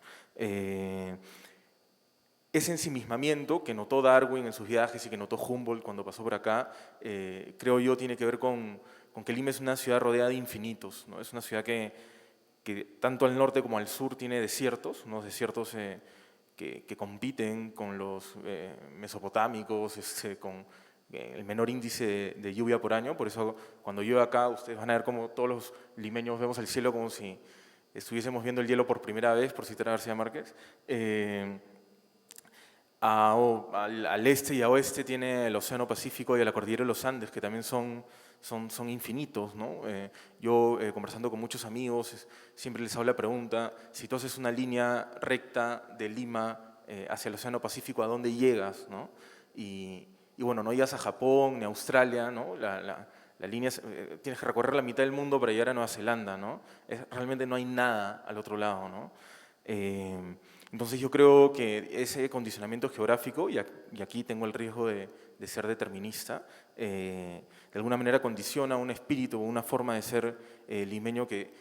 Ese ensimismamiento que notó Darwin en sus viajes y que notó Humboldt cuando pasó por acá, creo yo tiene que ver con que Lima es una ciudad rodeada de infinitos, ¿no? Es una ciudad que tanto al norte como al sur tiene desiertos, unos desiertos que compiten con los mesopotámicos, con el menor índice de lluvia por año. Por eso cuando llueve acá, ustedes van a ver como todos los limeños vemos el cielo como si estuviésemos viendo el hielo por primera vez, por citar a García Márquez. Al este y a oeste tiene el Océano Pacífico y la Cordillera de los Andes, que también son infinitos, ¿no? Yo, conversando con muchos amigos, siempre les hago la pregunta: si tú haces una línea recta de Lima hacia el Océano Pacífico, ¿a dónde llegas, no? Y bueno, no llegas a Japón ni a Australia, ¿no? La línea, tienes que recorrer la mitad del mundo para llegar a Nueva Zelanda, ¿no? Realmente no hay nada al otro lado, ¿no? Entonces yo creo que ese condicionamiento geográfico, y aquí tengo el riesgo de ser determinista, de alguna manera condiciona un espíritu o una forma de ser limeño que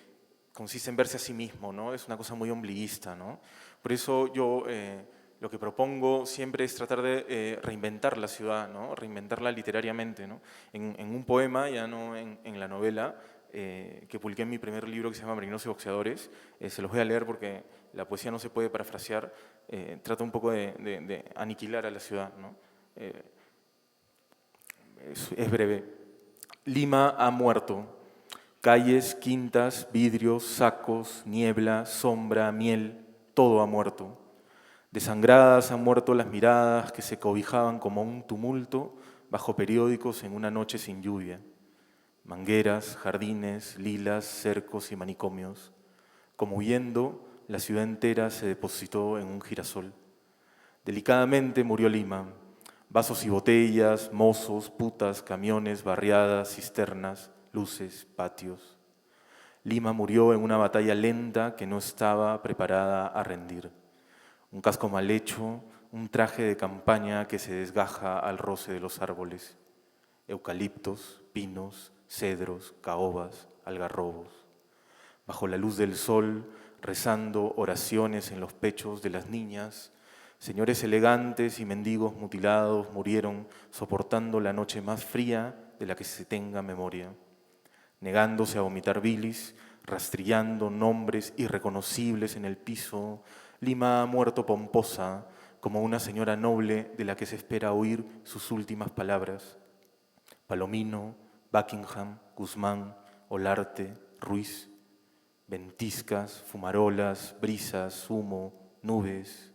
consiste en verse a sí mismo, ¿no? Es una cosa muy ombliguista, ¿no? Por eso yo lo que propongo siempre es tratar de reinventar la ciudad, ¿no? Reinventarla literariamente, ¿no? En un poema, ya no en la novela, que publiqué en mi primer libro que se llama Marinos y Boxeadores. Se los voy a leer porque la poesía no se puede parafrasear. Trata un poco de aniquilar a la ciudad, ¿no? Es breve. Lima ha muerto. Calles, quintas, vidrios, sacos, niebla, sombra, miel, todo ha muerto. Desangradas han muerto las miradas que se cobijaban como un tumulto bajo periódicos en una noche sin lluvia. Mangueras, jardines, lilas, cercos y manicomios. Como huyendo, la ciudad entera se depositó en un girasol. Delicadamente murió Lima. Vasos y botellas, mozos, putas, camiones, barriadas, cisternas, luces, patios. Lima murió en una batalla lenta que no estaba preparada a rendir. Un casco mal hecho, un traje de campaña que se desgaja al roce de los árboles. Eucaliptos, pinos, cedros, caobas, algarrobos. Bajo la luz del sol, rezando oraciones en los pechos de las niñas, señores elegantes y mendigos mutilados murieron soportando la noche más fría de la que se tenga memoria, negándose a vomitar bilis, rastrillando nombres irreconocibles en el piso. Lima ha muerto pomposa, como una señora noble de la que se espera oír sus últimas palabras. Palomino, Buckingham, Guzmán, Olarte, Ruiz, ventiscas, fumarolas, brisas, humo, nubes.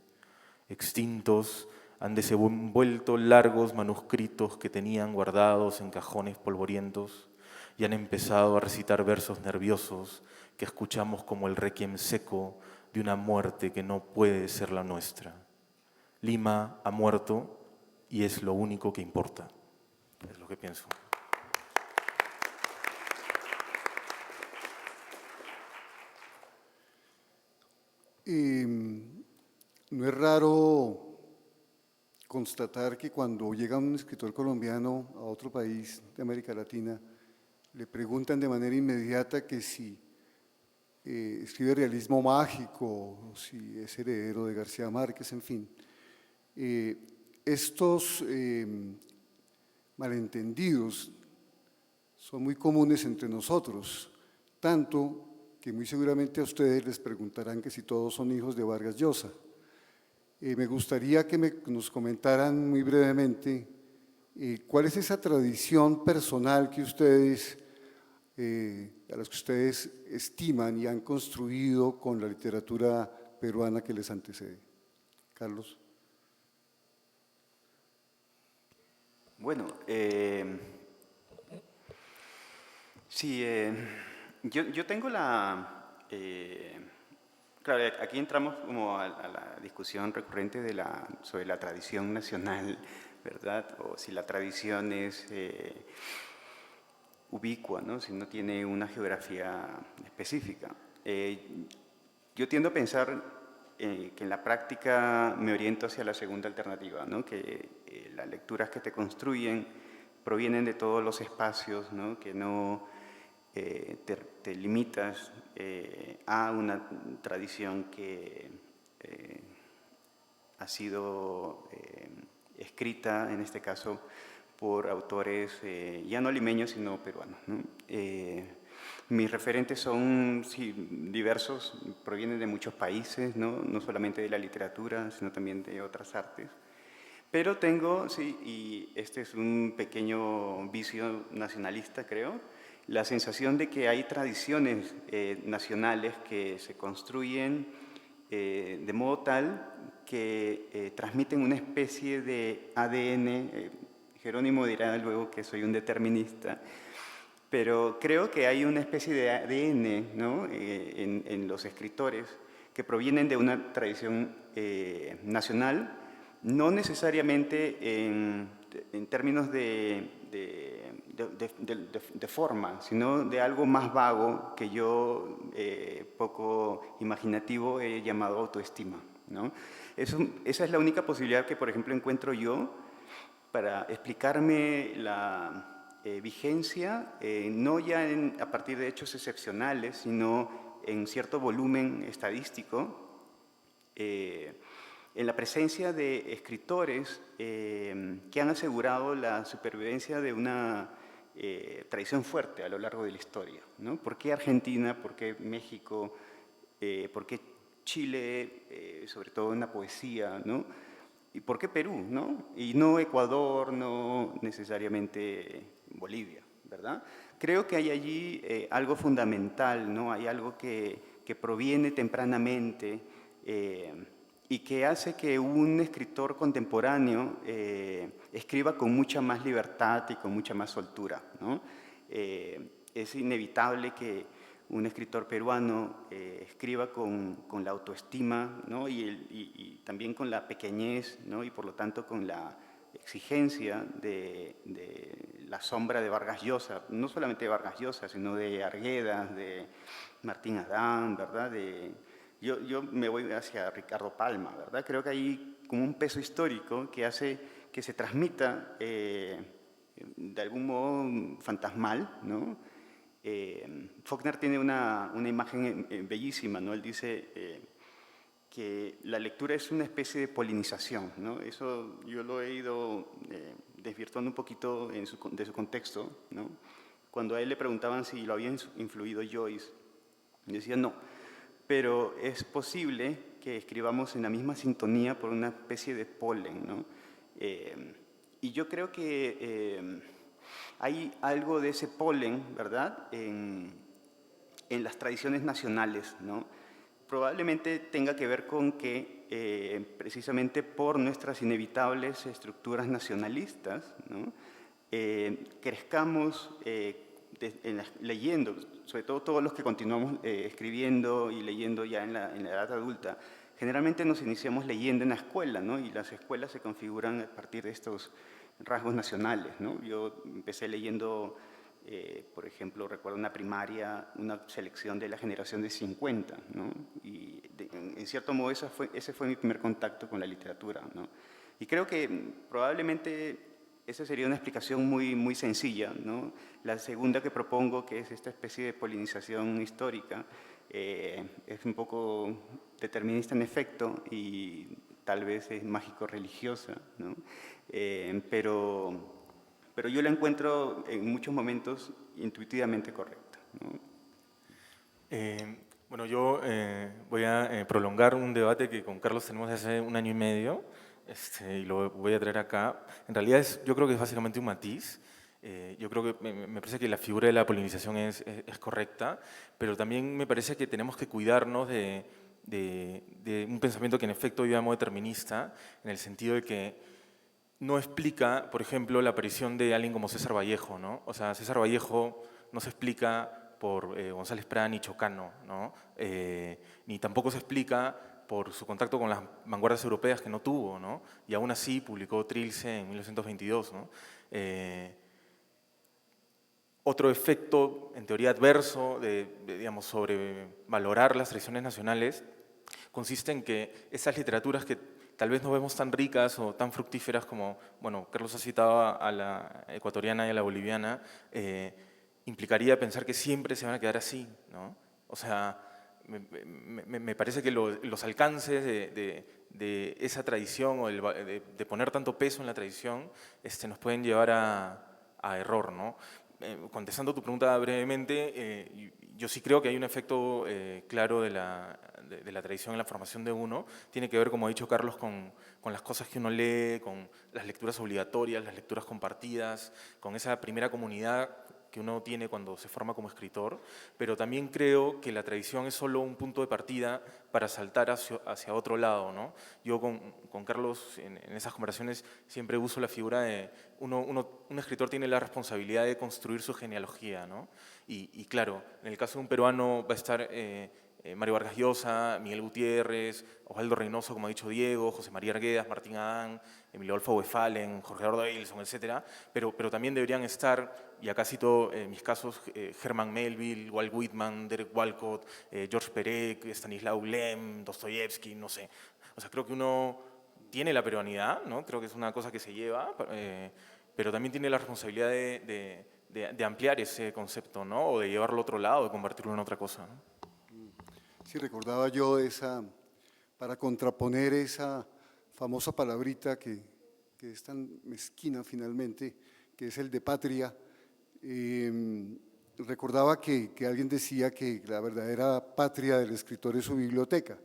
Extintos han desenvuelto largos manuscritos que tenían guardados en cajones polvorientos y han empezado a recitar versos nerviosos que escuchamos como el requiem seco de una muerte que no puede ser la nuestra. Lima ha muerto y es lo único que importa. Es lo que pienso. No es raro constatar que cuando llega un escritor colombiano a otro país de América Latina, le preguntan de manera inmediata que si escribe realismo mágico, o si es heredero de García Márquez, en fin. Estos malentendidos son muy comunes entre nosotros, tanto que muy seguramente a ustedes les preguntarán que si todos son hijos de Vargas Llosa. Me gustaría que nos comentaran muy brevemente cuál es esa tradición personal que ustedes, a las que ustedes estiman y han construido con la literatura peruana que les antecede. Carlos. Bueno, sí, yo tengo claro, aquí entramos como a la discusión recurrente sobre la tradición nacional, ¿verdad? O si la tradición es ubicua, ¿no? Si no tiene una geografía específica. Yo tiendo a pensar que en la práctica me oriento hacia la segunda alternativa, ¿no? Que las lecturas que te construyen provienen de todos los espacios, ¿no? Que no te limitas a una tradición que ha sido escrita, en este caso, por autores ya no limeños, sino peruanos, ¿no? Mis referentes son sí, diversos, provienen de muchos países, ¿no? No solamente de la literatura, sino también de otras artes. Pero tengo, sí, y este es un pequeño vicio nacionalista, creo, la sensación de que hay tradiciones nacionales que se construyen de modo tal que transmiten una especie de ADN. Jerónimo dirá luego que soy un determinista, pero creo que hay una especie de ADN, ¿no? En los escritores que provienen de una tradición nacional, no necesariamente en términos de forma, sino de algo más vago que yo, poco imaginativo, he llamado autoestima, ¿no? Esa es la única posibilidad que, por ejemplo, encuentro yo para explicarme la vigencia, no ya a partir de hechos excepcionales, sino en cierto volumen estadístico, en la presencia de escritores que han asegurado la supervivencia de una tradición fuerte a lo largo de la historia, ¿no? ¿Por qué Argentina? ¿Por qué México? ¿Por qué Chile? Sobre todo en la poesía, ¿no? ¿Y por qué Perú, no? Y no Ecuador, no necesariamente Bolivia, ¿verdad? Creo que hay allí algo fundamental, ¿no? Hay algo que proviene tempranamente y que hace que un escritor contemporáneo escriba con mucha más libertad y con mucha más soltura, ¿no? Es inevitable que un escritor peruano escriba con la autoestima, ¿no? y también con la pequeñez, ¿no? Y por lo tanto con la exigencia de la sombra de Vargas Llosa, no solamente de Vargas Llosa, sino de Arguedas, de Martín Adán, ¿verdad? Yo me voy hacia Ricardo Palma, ¿verdad? Creo que hay como un peso histórico que hace que se transmita de algún modo fantasmal, ¿no? Faulkner tiene una imagen bellísima, ¿no? Él dice que la lectura es una especie de polinización, ¿no? Eso yo lo he ido desvirtuando un poquito de su contexto, ¿no? Cuando a él le preguntaban si lo había influido Joyce, decía no, pero es posible que escribamos en la misma sintonía por una especie de polen, ¿no? Y yo creo que hay algo de ese polen, ¿verdad?, en las tradiciones nacionales, ¿no? Probablemente tenga que ver con que precisamente por nuestras inevitables estructuras nacionalistas, ¿no? Crezcamos leyendo, sobre todo todos los que continuamos escribiendo y leyendo ya en la edad adulta, generalmente nos iniciamos leyendo en la escuela, ¿no? Y las escuelas se configuran a partir de estos rasgos nacionales, ¿no? Yo empecé leyendo Por ejemplo, recuerdo una primaria, una selección de la generación de 50, ¿no? Y en cierto modo ese fue mi primer contacto con la literatura, ¿no? Y creo que probablemente esa sería una explicación muy sencilla, ¿no? La segunda que propongo, que es esta especie de polinización histórica, es un poco determinista en efecto y tal vez es mágico-religiosa, ¿no? Pero yo la encuentro en muchos momentos intuitivamente correcta, ¿no? Bueno, yo voy a prolongar un debate que con Carlos tenemos desde hace 1 año y medio, y lo voy a traer acá. En realidad yo creo que es básicamente un matiz. Yo creo que me parece que la figura de la polinización es correcta, pero también me parece que tenemos que cuidarnos de un pensamiento que en efecto yo llamo determinista, en el sentido de que no explica, por ejemplo, la aparición de alguien como César Vallejo, ¿no? O sea, César Vallejo no se explica por González Prada ni Chocano, ¿no? Ni tampoco se explica por su contacto con las vanguardias europeas que no tuvo, ¿no? Y aún así publicó Trilce en 1922, ¿no? Otro efecto, en teoría adverso, digamos, sobre valorar las tradiciones nacionales, consiste en que esas literaturas que tal vez no vemos tan ricas o tan fructíferas como, bueno, Carlos ha citado a la ecuatoriana y a la boliviana, implicaría pensar que siempre se van a quedar así, ¿no? O sea, me parece que los alcances de esa tradición o de poner tanto peso en la tradición nos pueden llevar a error, ¿no? Contestando tu pregunta brevemente, yo sí creo que hay un efecto claro de la tradición en la formación de uno. Tiene que ver, como ha dicho Carlos, con las cosas que uno lee, con las lecturas obligatorias, las lecturas compartidas, con esa primera comunidad que uno tiene cuando se forma como escritor, pero también creo que la tradición es solo un punto de partida para saltar hacia otro lado, ¿no? Yo con Carlos en esas conversaciones siempre uso la figura de un escritor tiene la responsabilidad de construir su genealogía, ¿no? Y claro, en el caso de un peruano va a estar Mario Vargas Llosa, Miguel Gutiérrez, Osvaldo Reynoso, como ha dicho Diego, José María Arguedas, Martín Adán, Emilio Adolfo Westphalen, Jorge Eduardo Ailson, etc. Pero también deberían estar, y acá cito mis casos, Herman Melville, Walt Whitman, Derek Walcott, George Perec, Stanislaw Lem, Dostoyevsky, no sé. O sea, creo que uno tiene la peruanidad, ¿no? Creo que es una cosa que se lleva, pero también tiene la responsabilidad de ampliar ese concepto, ¿no? O de llevarlo a otro lado, de convertirlo en otra cosa, ¿no? Sí, recordaba yo para contraponer esa famosa palabrita que es tan mezquina finalmente, que es el de patria. Recordaba que alguien decía que la verdadera patria del escritor es su biblioteca.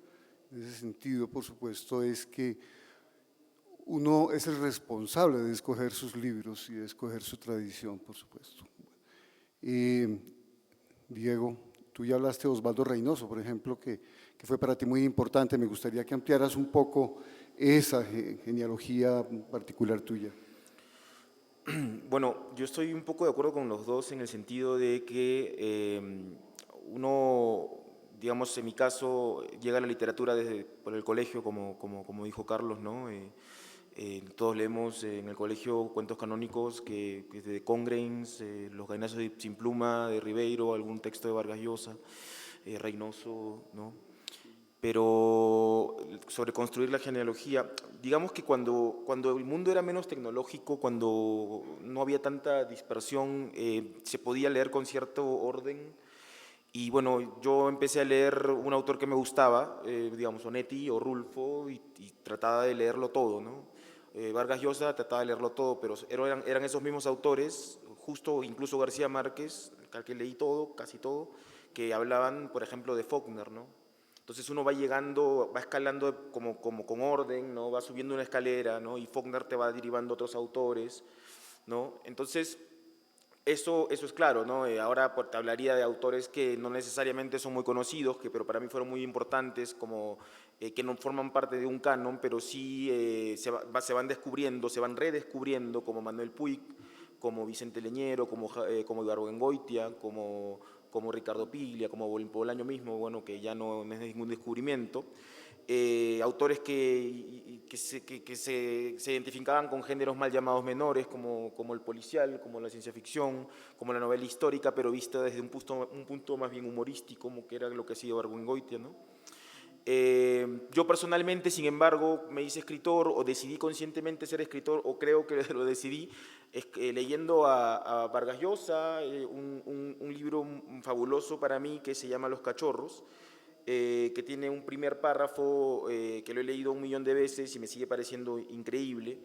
En ese sentido, por supuesto, es que uno es el responsable de escoger sus libros y de escoger su tradición, por supuesto. Diego, tú ya hablaste de Osvaldo Reynoso, por ejemplo, que fue para ti muy importante. Me gustaría que ampliaras un poco esa genealogía particular tuya. Bueno, yo estoy un poco de acuerdo con los dos en el sentido de que uno, digamos, en mi caso, llega a la literatura por el colegio, como dijo Carlos, ¿no? Todos leemos en el colegio cuentos canónicos que de Congrains, Los gallinazos sin pluma de Ribeiro, algún texto de Vargas Llosa, Reynoso, ¿no? Pero sobre construir la genealogía, digamos que cuando el mundo era menos tecnológico, cuando no había tanta dispersión, se podía leer con cierto orden. Y bueno, yo empecé a leer un autor que me gustaba, digamos, Onetti o Rulfo, y trataba de leerlo todo, ¿no? Vargas Llosa trataba de leerlo todo, pero eran esos mismos autores, justo incluso García Márquez, al que leí todo, casi todo, que hablaban, por ejemplo, de Faulkner, ¿no? Entonces uno va llegando, va escalando como con orden, ¿no? Va subiendo una escalera, ¿no? Y Faulkner te va derivando a otros autores, ¿no? Entonces, eso es claro, ¿no? Ahora te hablaría de autores que no necesariamente son muy conocidos, pero para mí fueron muy importantes, como que no forman parte de un canon, pero sí se van descubriendo, se van redescubriendo, como Manuel Puig, como Vicente Leñero, como Ibargüengoitia, como Ricardo Piglia, como Bolaño mismo, bueno, que ya no es ningún descubrimiento. autores que se identificaban con géneros mal llamados menores, como el policial, como la ciencia ficción, como la novela histórica, pero vista desde un punto más bien humorístico, como que era lo que hacía Ibargüengoitia, ¿no? Yo personalmente, sin embargo, me hice escritor o decidí conscientemente ser escritor, o creo que lo decidí leyendo a Vargas Llosa, un libro fabuloso para mí que se llama Los Cachorros, que tiene un primer párrafo que lo he leído 1 millón de veces y me sigue pareciendo increíble.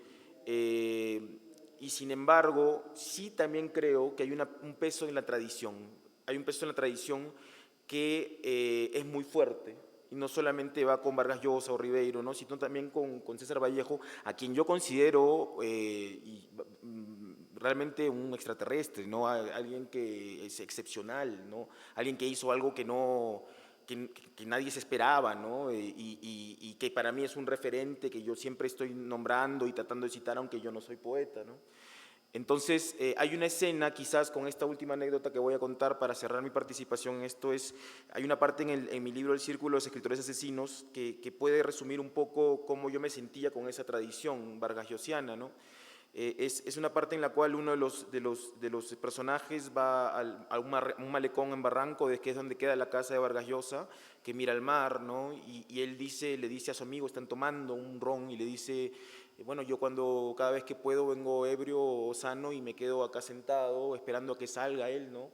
Y sin embargo, sí también creo que hay un peso en la tradición. Hay un peso en la tradición que es muy fuerte. Y no solamente va con Vargas Llosa o Ribeiro, ¿no? Sino también con César Vallejo, a quien yo considero realmente un extraterrestre, ¿no? Alguien que es excepcional, ¿no? Alguien que hizo algo que nadie se esperaba, ¿no? Y que para mí es un referente que yo siempre estoy nombrando y tratando de citar, aunque yo no soy poeta, ¿no? Entonces, hay una escena, quizás con esta última anécdota que voy a contar para cerrar mi participación en esto, hay una parte en mi libro El Círculo de los Escritores Asesinos que puede resumir un poco cómo yo me sentía con esa tradición vargasllosiana, ¿no? Es una parte en la cual uno de los personajes va a un malecón en Barranco, que es donde queda la casa de Vargas Llosa, que mira al mar, ¿no? Y él le dice a su amigo, están tomando un ron, y le dice, bueno, yo cada vez que puedo vengo ebrio o sano y me quedo acá sentado esperando a que salga él, ¿no?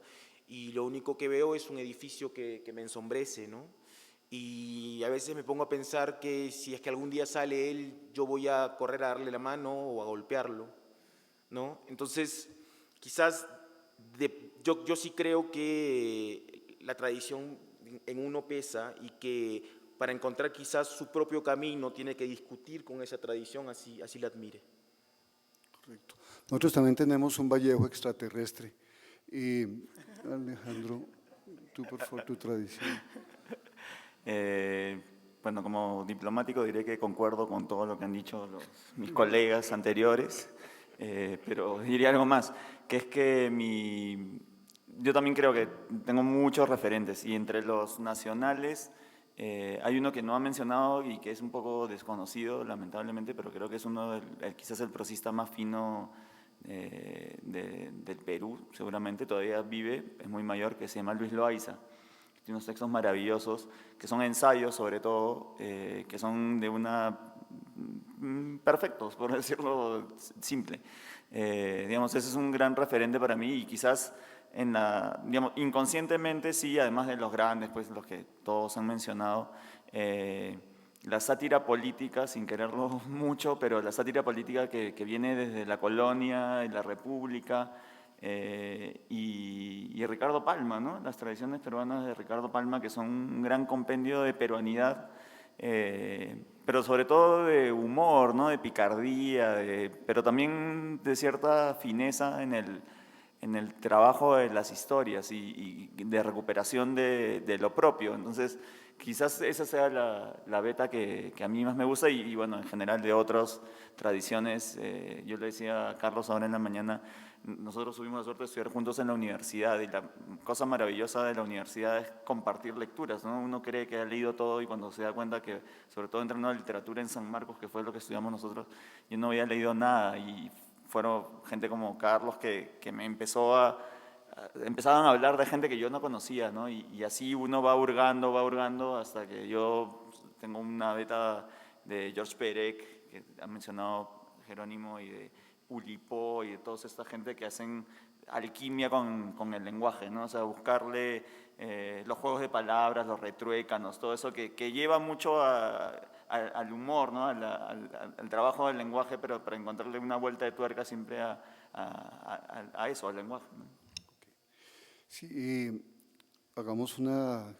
Y lo único que veo es un edificio que me ensombrece, ¿no? Y a veces me pongo a pensar que si es que algún día sale él, yo voy a correr a darle la mano o a golpearlo, ¿no? Entonces, quizás yo sí creo que la tradición en uno pesa y que para encontrar quizás su propio camino tiene que discutir con esa tradición, así la admire. Correcto. Nosotros también tenemos un Vallejo extraterrestre. Alejandro, tú por favor, tu tradición. Bueno, como diplomático diré que concuerdo con todo lo que han dicho mis colegas anteriores, pero diría algo más, que es que yo también creo que tengo muchos referentes y entre los nacionales hay uno que no ha mencionado y que es un poco desconocido, lamentablemente, pero creo que es quizás el prosista más fino del Perú, seguramente todavía vive, es muy mayor, que se llama Luis Loaiza. Tiene unos textos maravillosos, que son ensayos sobre todo, que son perfectos, por decirlo simple. Digamos, ese es un gran referente para mí y quizás digamos, inconscientemente sí, además de los grandes, pues los que todos han mencionado, la sátira política, sin quererlo mucho, pero la sátira política que viene desde la colonia y la república, y Ricardo Palma, ¿no? Las tradiciones peruanas de Ricardo Palma, que son un gran compendio de peruanidad, pero sobre todo de humor, ¿no? De picardía, pero también de cierta fineza en el trabajo de las historias y de recuperación de lo propio. Entonces, quizás esa sea la beta que a mí más me gusta y bueno, en general de otras tradiciones. Yo le decía a Carlos ahora en la mañana, nosotros tuvimos la suerte de estudiar juntos en la universidad y la cosa maravillosa de la universidad es compartir lecturas, ¿no? Uno cree que ha leído todo y cuando se da cuenta que, sobre todo entrando a literatura en San Marcos, que fue lo que estudiamos nosotros, yo no había leído nada y fueron gente como Carlos que me empezaban a hablar de gente que yo no conocía, ¿no? Y así uno va hurgando hasta que yo tengo una beta de George Perec, que ha mencionado Jerónimo, y de Ulipo y de toda esta gente que hacen alquimia con el lenguaje, ¿no? O sea, buscarle los juegos de palabras, los retruécanos, todo eso que lleva mucho al humor, ¿no? Al trabajo del lenguaje, pero para encontrarle una vuelta de tuerca siempre a eso, al lenguaje, ¿no? Sí, hagamos una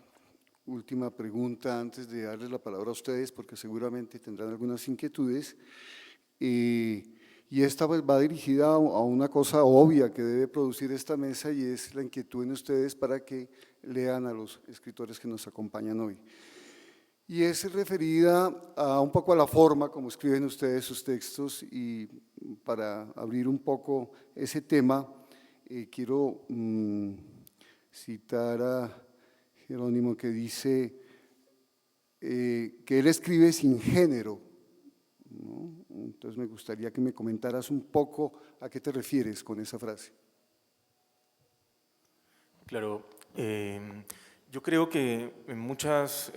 última pregunta antes de darles la palabra a ustedes, porque seguramente tendrán algunas inquietudes. Y esta pues, va dirigida a una cosa obvia que debe producir esta mesa y es la inquietud en ustedes para que lean a los escritores que nos acompañan hoy. Y es referida un poco a la forma como escriben ustedes sus textos y para abrir un poco ese tema, quiero citar a Jerónimo que dice: que él escribe sin género, ¿no? Entonces me gustaría que me comentaras un poco a qué te refieres con esa frase. Claro, yo creo que muchas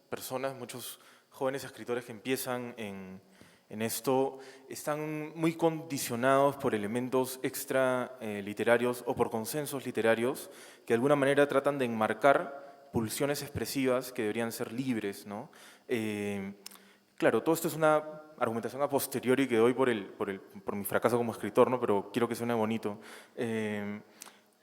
personas, muchos jóvenes escritores que empiezan en esto, están muy condicionados por elementos extra literarios o por consensos literarios que de alguna manera tratan de enmarcar pulsiones expresivas que deberían ser libres, ¿no? Claro, todo esto es una argumentación a posteriori que doy por mi fracaso como escritor, ¿no? Pero quiero que suene bonito.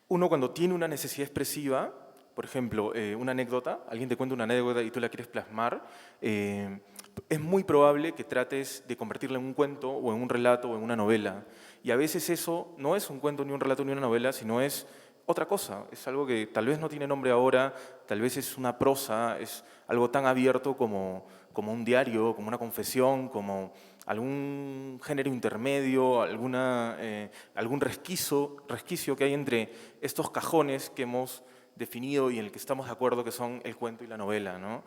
Uno cuando tiene una necesidad expresiva, por ejemplo, una anécdota, alguien te cuenta una anécdota y tú la quieres plasmar, es muy probable que trates de convertirla en un cuento o en un relato o en una novela. Y a veces eso no es un cuento, ni un relato, ni una novela, sino es otra cosa. Es algo que tal vez no tiene nombre ahora, tal vez es una prosa, es algo tan abierto como un diario, como una confesión, como algún género intermedio, algún resquicio que hay entre estos cajones que hemos definido y en el que estamos de acuerdo que son el cuento y la novela, ¿no?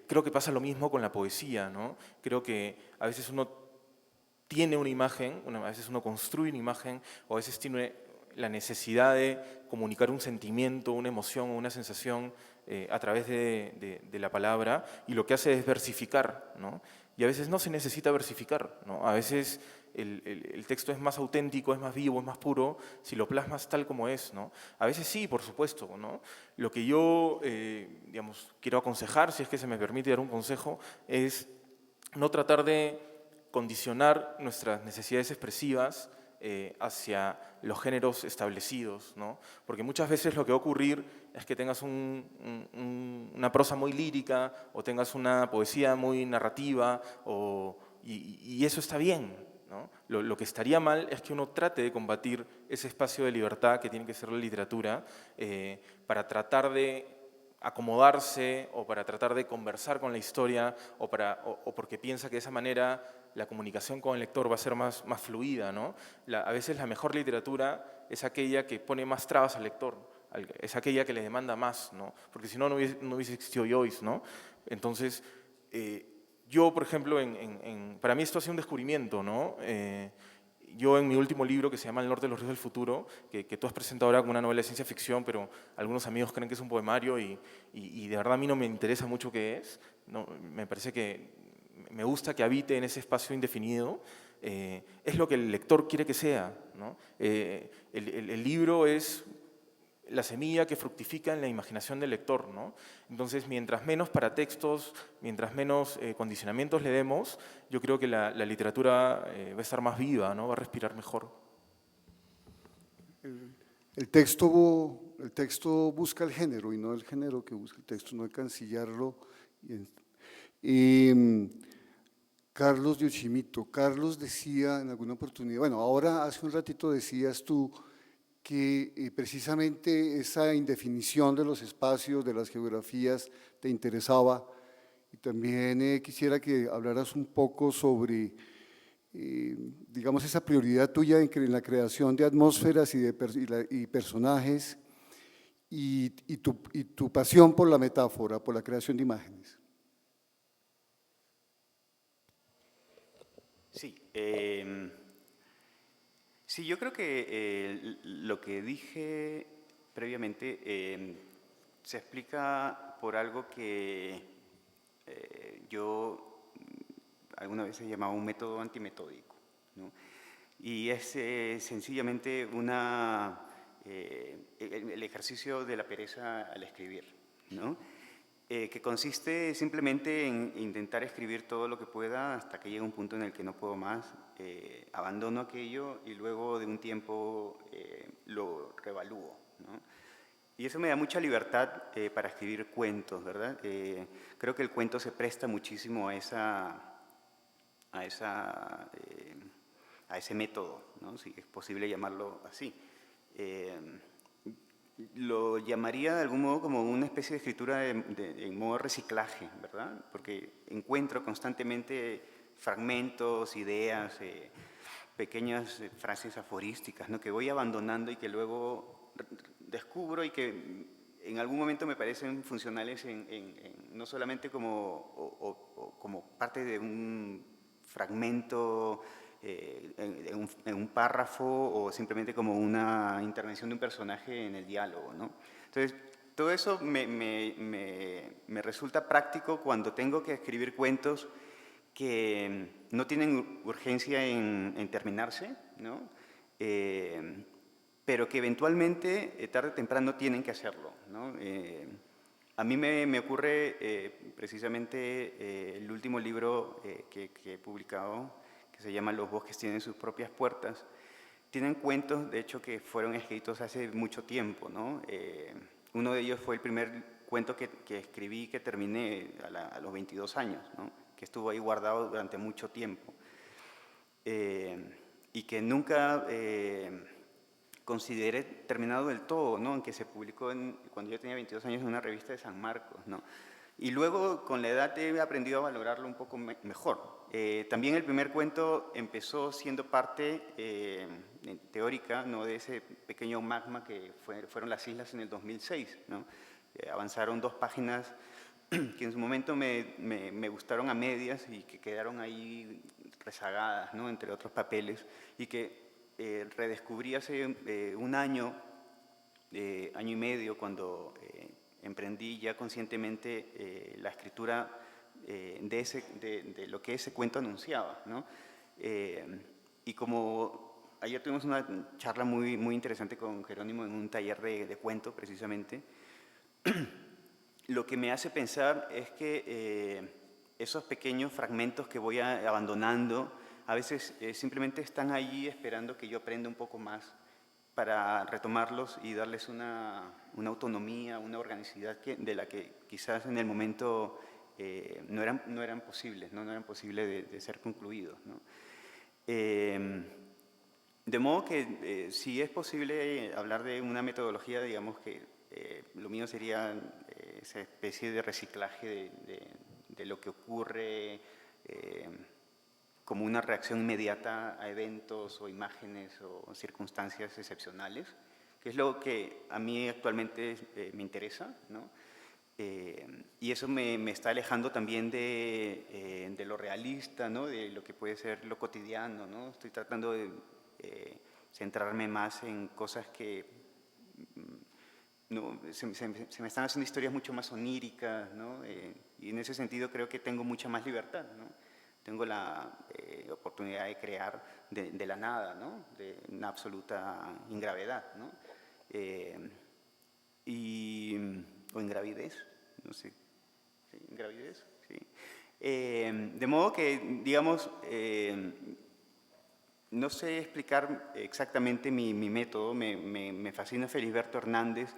Creo que pasa lo mismo con la poesía, ¿no? Creo que a veces uno tiene una imagen, a veces uno construye una imagen, o a veces tiene la necesidad de comunicar un sentimiento, una emoción o una sensación a través de la palabra, y lo que hace es versificar, ¿no? Y a veces no se necesita versificar, ¿no? A veces el texto es más auténtico, es más vivo, es más puro, si lo plasmas tal como es, ¿no? A veces sí, por supuesto, ¿no? Lo que yo, digamos, quiero aconsejar, si es que se me permite dar un consejo, es no tratar de condicionar nuestras necesidades expresivas hacia los géneros establecidos, ¿no? Porque muchas veces lo que va a ocurrir es que tengas una prosa muy lírica o tengas una poesía muy narrativa y eso está bien, ¿no? Lo que estaría mal es que uno trate de combatir ese espacio de libertad que tiene que ser la literatura para tratar de acomodarse o para tratar de conversar con la historia o porque piensa que de esa manera la comunicación con el lector va a ser más fluida, ¿no? A veces la mejor literatura es aquella que pone más trabas al lector, es aquella que le demanda más, ¿no? Porque si no, no hubiese existido Joyce, ¿no? Entonces, yo, por ejemplo, para mí esto ha sido un descubrimiento, ¿no? Yo en mi último libro, que se llama El norte de los ríos del futuro, que tú has presentado ahora como una novela de ciencia ficción, pero algunos amigos creen que es un poemario y de verdad a mí no me interesa mucho qué es, ¿no? Me parece que me gusta que habite en ese espacio indefinido, es lo que el lector quiere que sea, ¿no? El libro es la semilla que fructifica en la imaginación del lector, ¿no? Entonces, mientras menos paratextos, mientras menos condicionamientos le demos, yo creo que la literatura va a estar más viva, ¿no? Va a respirar mejor. El texto busca el género y no el género que busca el texto, no encasillarlo. Carlos Yoshimito, Carlos decía en alguna oportunidad, bueno, ahora hace un ratito decías tú que precisamente esa indefinición de los espacios, de las geografías, te interesaba, y también quisiera que hablaras un poco sobre, digamos, esa prioridad tuya en la creación de atmósferas y personajes y tu pasión por la metáfora, por la creación de imágenes. Sí, sí, yo creo que lo que dije previamente se explica por algo que yo alguna vez he llamado un método antimetódico, ¿no? Y es sencillamente el ejercicio de la pereza al escribir, ¿no? Que consiste simplemente en intentar escribir todo lo que pueda hasta que llegue un punto en el que no puedo más, abandono aquello y luego de un tiempo lo reevalúo, ¿no? Y eso me da mucha libertad para escribir cuentos, ¿verdad? Creo que el cuento se presta muchísimo a ese método, ¿no? Si es posible llamarlo así. Lo llamaría de algún modo como una especie de escritura en modo reciclaje, ¿verdad? Porque encuentro constantemente fragmentos, ideas, pequeñas frases aforísticas, ¿no? Que voy abandonando y que luego descubro y que en algún momento me parecen funcionales no solamente como parte de un fragmento en un párrafo o simplemente como una intervención de un personaje en el diálogo, ¿no? Entonces, todo eso me resulta práctico cuando tengo que escribir cuentos que no tienen urgencia en terminarse, ¿no? Pero que eventualmente, tarde o temprano, tienen que hacerlo, ¿no? A mí me ocurre precisamente el último libro que he publicado, que se llama Los bosques tienen sus propias puertas. Tienen cuentos, de hecho, que fueron escritos hace mucho tiempo, ¿no? Uno de ellos fue el primer cuento que escribí, que terminé a los 22 años, ¿no? Que estuvo ahí guardado durante mucho tiempo. Y que nunca consideré terminado del todo, ¿no? Aunque se publicó cuando yo tenía 22 años en una revista de San Marcos, ¿no? Y luego con la edad he aprendido a valorarlo un poco mejor. También el primer cuento empezó siendo parte teórica, ¿no? De ese pequeño magma que fueron las islas en el 2006, ¿no? Avanzaron 2 páginas que en su momento me gustaron a medias y que quedaron ahí rezagadas, ¿no? Entre otros papeles, y que redescubrí hace un año, año y medio, cuando emprendí ya conscientemente la escritura de lo que ese cuento anunciaba, ¿no? Y como ayer tuvimos una charla muy interesante con Jerónimo en un taller de cuento, precisamente, lo que me hace pensar es que esos pequeños fragmentos que voy abandonando a veces simplemente están allí esperando que yo aprenda un poco más para retomarlos y darles una autonomía, una organicidad de la que quizás en el momento no eran posibles, no eran posibles de ser concluidos, ¿no? De modo que si es posible hablar de una metodología, digamos que lo mío sería esa especie de reciclaje de lo que ocurre como una reacción inmediata a eventos o imágenes o circunstancias excepcionales, que es lo que a mí actualmente me interesa, ¿no? Y eso me está alejando también de lo realista, ¿no? De lo que puede ser lo cotidiano, ¿no? Estoy tratando de centrarme más en cosas que no, se me están haciendo historias mucho más oníricas, ¿no? Y en ese sentido creo que tengo mucha más libertad, ¿no? Tengo la oportunidad de crear de la nada, ¿no? De una absoluta ingravedad, ¿no? O ingravidez, no sé. ¿Sí? ¿Ingravidez? Sí. De modo que, digamos, no sé explicar exactamente mi método. Me fascina Felisberto Hernández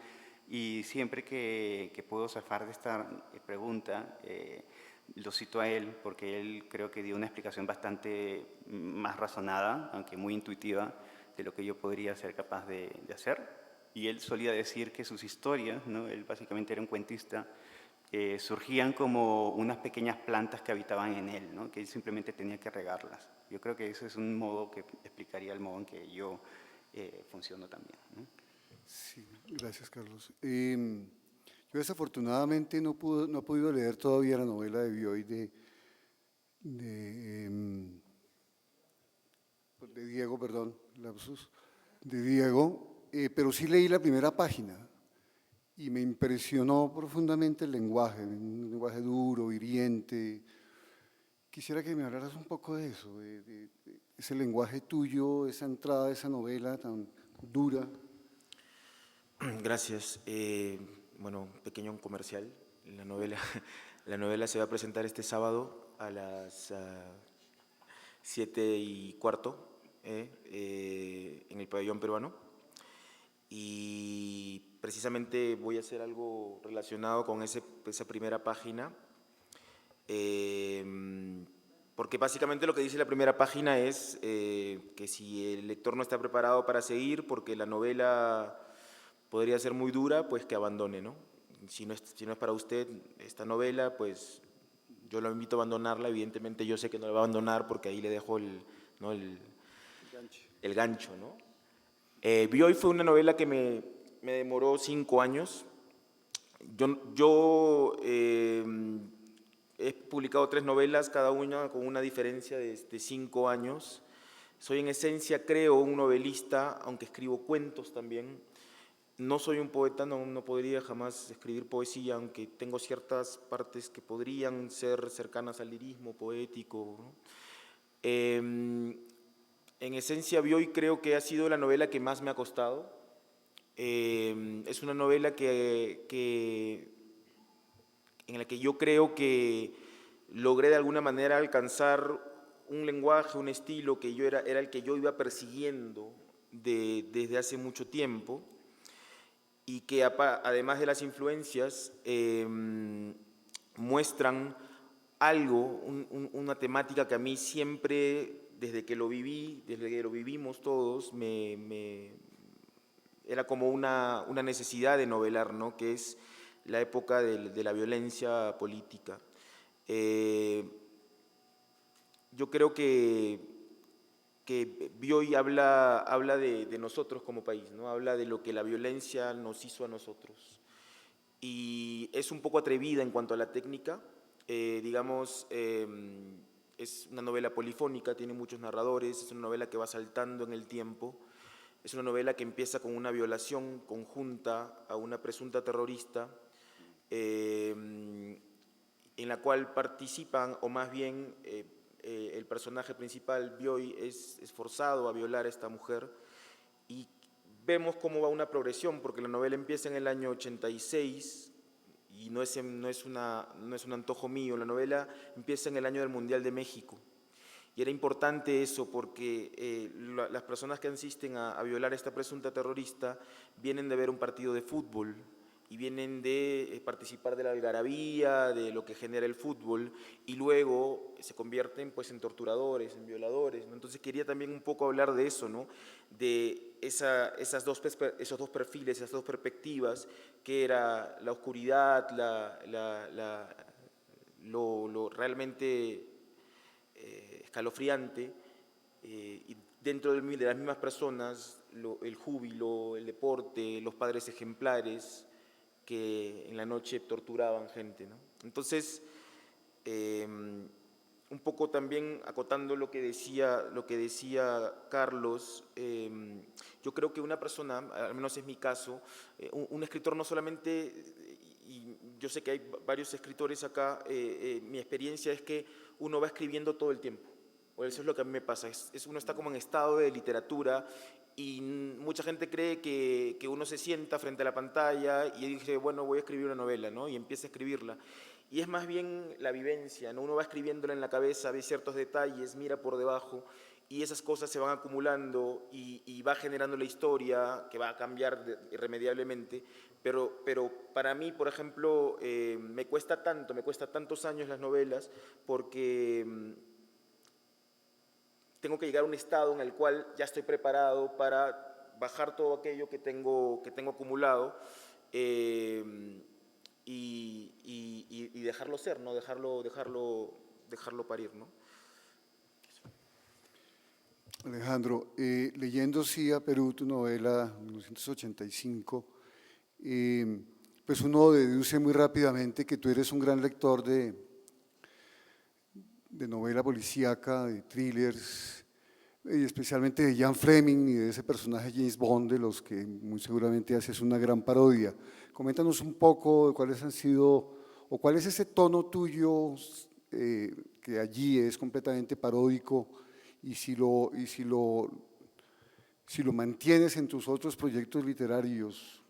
y siempre que puedo zafar de esta pregunta, lo cito a él porque él creo que dio una explicación bastante más razonada, aunque muy intuitiva, de lo que yo podría ser capaz de hacer. Y él solía decir que sus historias, ¿no? Él básicamente era un cuentista, surgían como unas pequeñas plantas que habitaban en él, ¿no? Que él simplemente tenía que regarlas. Yo creo que ese es un modo que explicaría el modo en que yo funciono también, ¿no? Sí, gracias, Carlos. Yo desafortunadamente no he podido leer todavía la novela de Bioy de Diego, perdón, lapsus, de Diego, pero sí leí la primera página y me impresionó profundamente el lenguaje, un lenguaje duro, hiriente. Quisiera que me hablaras un poco de eso, de ese lenguaje tuyo, esa entrada de esa novela tan dura. Gracias. Bueno, pequeño comercial. La novela se va a presentar este sábado a las 7:15 en el Pabellón Peruano. Y precisamente voy a hacer algo relacionado con esa primera página, porque básicamente lo que dice la primera página es que si el lector no está preparado para seguir, porque la novela podría ser muy dura, pues que abandone, ¿no? Si no es para usted esta novela, pues yo lo invito a abandonarla. Evidentemente yo sé que no la va a abandonar porque ahí le dejo el gancho, ¿no? Bioy fue una novela que me demoró 5 años Yo he publicado 3 novelas, cada una con una diferencia de 5 años. Soy en esencia, creo, un novelista, aunque escribo cuentos también. No soy un poeta, no podría jamás escribir poesía, aunque tengo ciertas partes que podrían ser cercanas al lirismo poético, ¿no? En esencia, Bioy creo que ha sido la novela que más me ha costado. Es una novela en la que yo creo que logré de alguna manera alcanzar un lenguaje, un estilo que era el que yo iba persiguiendo desde hace mucho tiempo, y que además de las influencias muestran algo, una temática que a mí siempre, desde que lo vivimos todos, era como una necesidad de novelar, ¿no? Que es la época de la violencia política. Yo creo que Bioy habla de nosotros como país, ¿no? Habla de lo que la violencia nos hizo a nosotros. Y es un poco atrevida en cuanto a la técnica. Digamos, es una novela polifónica, tiene muchos narradores, es una novela que va saltando en el tiempo. Es una novela que empieza con una violación conjunta a una presunta terrorista, en la cual participan, o más bien el personaje principal, Bioy, es forzado a violar a esta mujer, y vemos cómo va una progresión, porque la novela empieza en el año 86, y no es un antojo mío, la novela empieza en el año del Mundial de México. Y era importante eso porque las personas que asisten a violar a esta presunta terrorista vienen de ver un partido de fútbol y vienen de participar de la algarabía, de lo que genera el fútbol, y luego se convierten pues en torturadores, en violadores, ¿no? Entonces quería también un poco hablar de eso, ¿no? De esos dos perfiles, esas dos perspectivas, que era la oscuridad, lo realmente escalofriante, y dentro de las mismas personas el júbilo, el deporte, los padres ejemplares que en la noche torturaban gente, ¿no? Entonces, un poco también acotando lo que decía Carlos, yo creo que una persona, al menos es mi caso, un escritor no solamente, y yo sé que hay varios escritores acá, mi experiencia es que uno va escribiendo todo el tiempo, o eso es lo que a mí me pasa, uno está como en estado de literatura, y mucha gente cree que uno se sienta frente a la pantalla y dice, bueno, voy a escribir una novela, ¿no? Y empieza a escribirla. Y es más bien la vivencia, ¿no? Uno va escribiéndola en la cabeza, ve ciertos detalles, mira por debajo, y esas cosas se van acumulando y va generando la historia que va a cambiar irremediablemente. Pero para mí, por ejemplo, me cuesta tantos años las novelas, porque tengo que llegar a un estado en el cual ya estoy preparado para bajar todo aquello que tengo acumulado, y dejarlo ser, ¿no? Dejarlo parir, ¿no? Alejandro, leyendo Cia Perú, tu novela, 1985, pues uno deduce muy rápidamente que tú eres un gran lector de novela policíaca, de thrillers, y especialmente de Ian Fleming y de ese personaje James Bond, de los que muy seguramente haces una gran parodia. Coméntanos un poco de cuáles han sido, o cuál es ese tono tuyo que allí es completamente paródico, y si lo mantienes en tus otros proyectos literarios.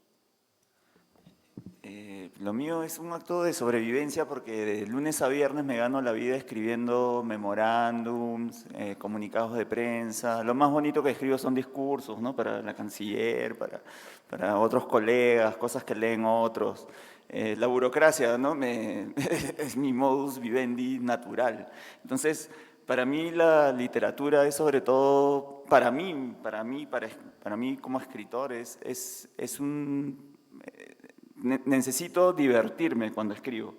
Lo mío es un acto de sobrevivencia porque de lunes a viernes me gano la vida escribiendo memorándums, comunicados de prensa. Lo más bonito que escribo son discursos, ¿no? Para la canciller, para otros colegas, cosas que leen otros. La burocracia, ¿no? Es mi modus vivendi natural. Entonces, para mí la literatura es sobre todo, para mí como escritor es un... necesito divertirme cuando escribo.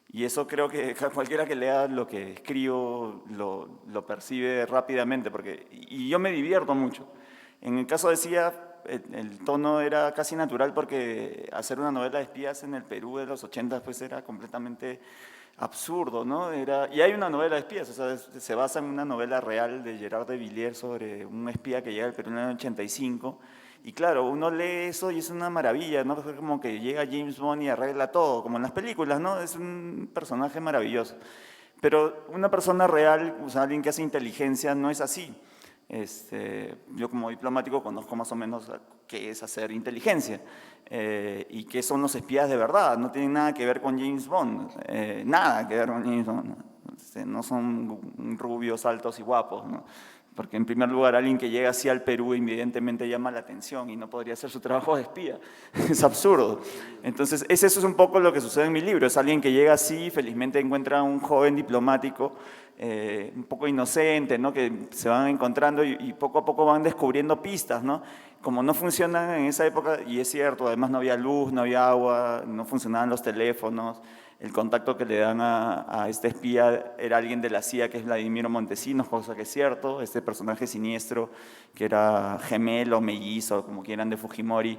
Y eso creo que cualquiera que lea lo que escribo lo percibe rápidamente, y yo me divierto mucho. En el caso de Cia, el tono era casi natural porque hacer una novela de espías en el Perú de los 80 pues era completamente absurdo, ¿no? Y hay una novela de espías, o sea, se basa en una novela real de Gerard de Villiers sobre un espía que llega al Perú en el año 85. Y claro, uno lee eso y es una maravilla, ¿no? Es como que llega James Bond y arregla todo, como en las películas, ¿no? Es un personaje maravilloso. Pero una persona real, o sea, alguien que hace inteligencia, no es así. Yo como diplomático conozco más o menos qué es hacer inteligencia y qué son los espías de verdad. No tienen nada que ver con James Bond, nada que ver con James Bond. No son rubios, altos y guapos, ¿no? Porque en primer lugar alguien que llega así al Perú evidentemente llama la atención y no podría hacer su trabajo de espía. Es absurdo. Entonces eso es un poco lo que sucede en mi libro. Es alguien que llega así, felizmente encuentra a un joven diplomático un poco inocente, ¿no? Que se van encontrando y poco a poco van descubriendo pistas, ¿no? Como no funcionan en esa época, y es cierto, además no había luz, no había agua, no funcionaban los teléfonos, el contacto que le dan a este espía era alguien de la CIA, que es Vladimiro Montesinos, cosa que es cierto, este personaje siniestro que era gemelo, mellizo, como quieran, de Fujimori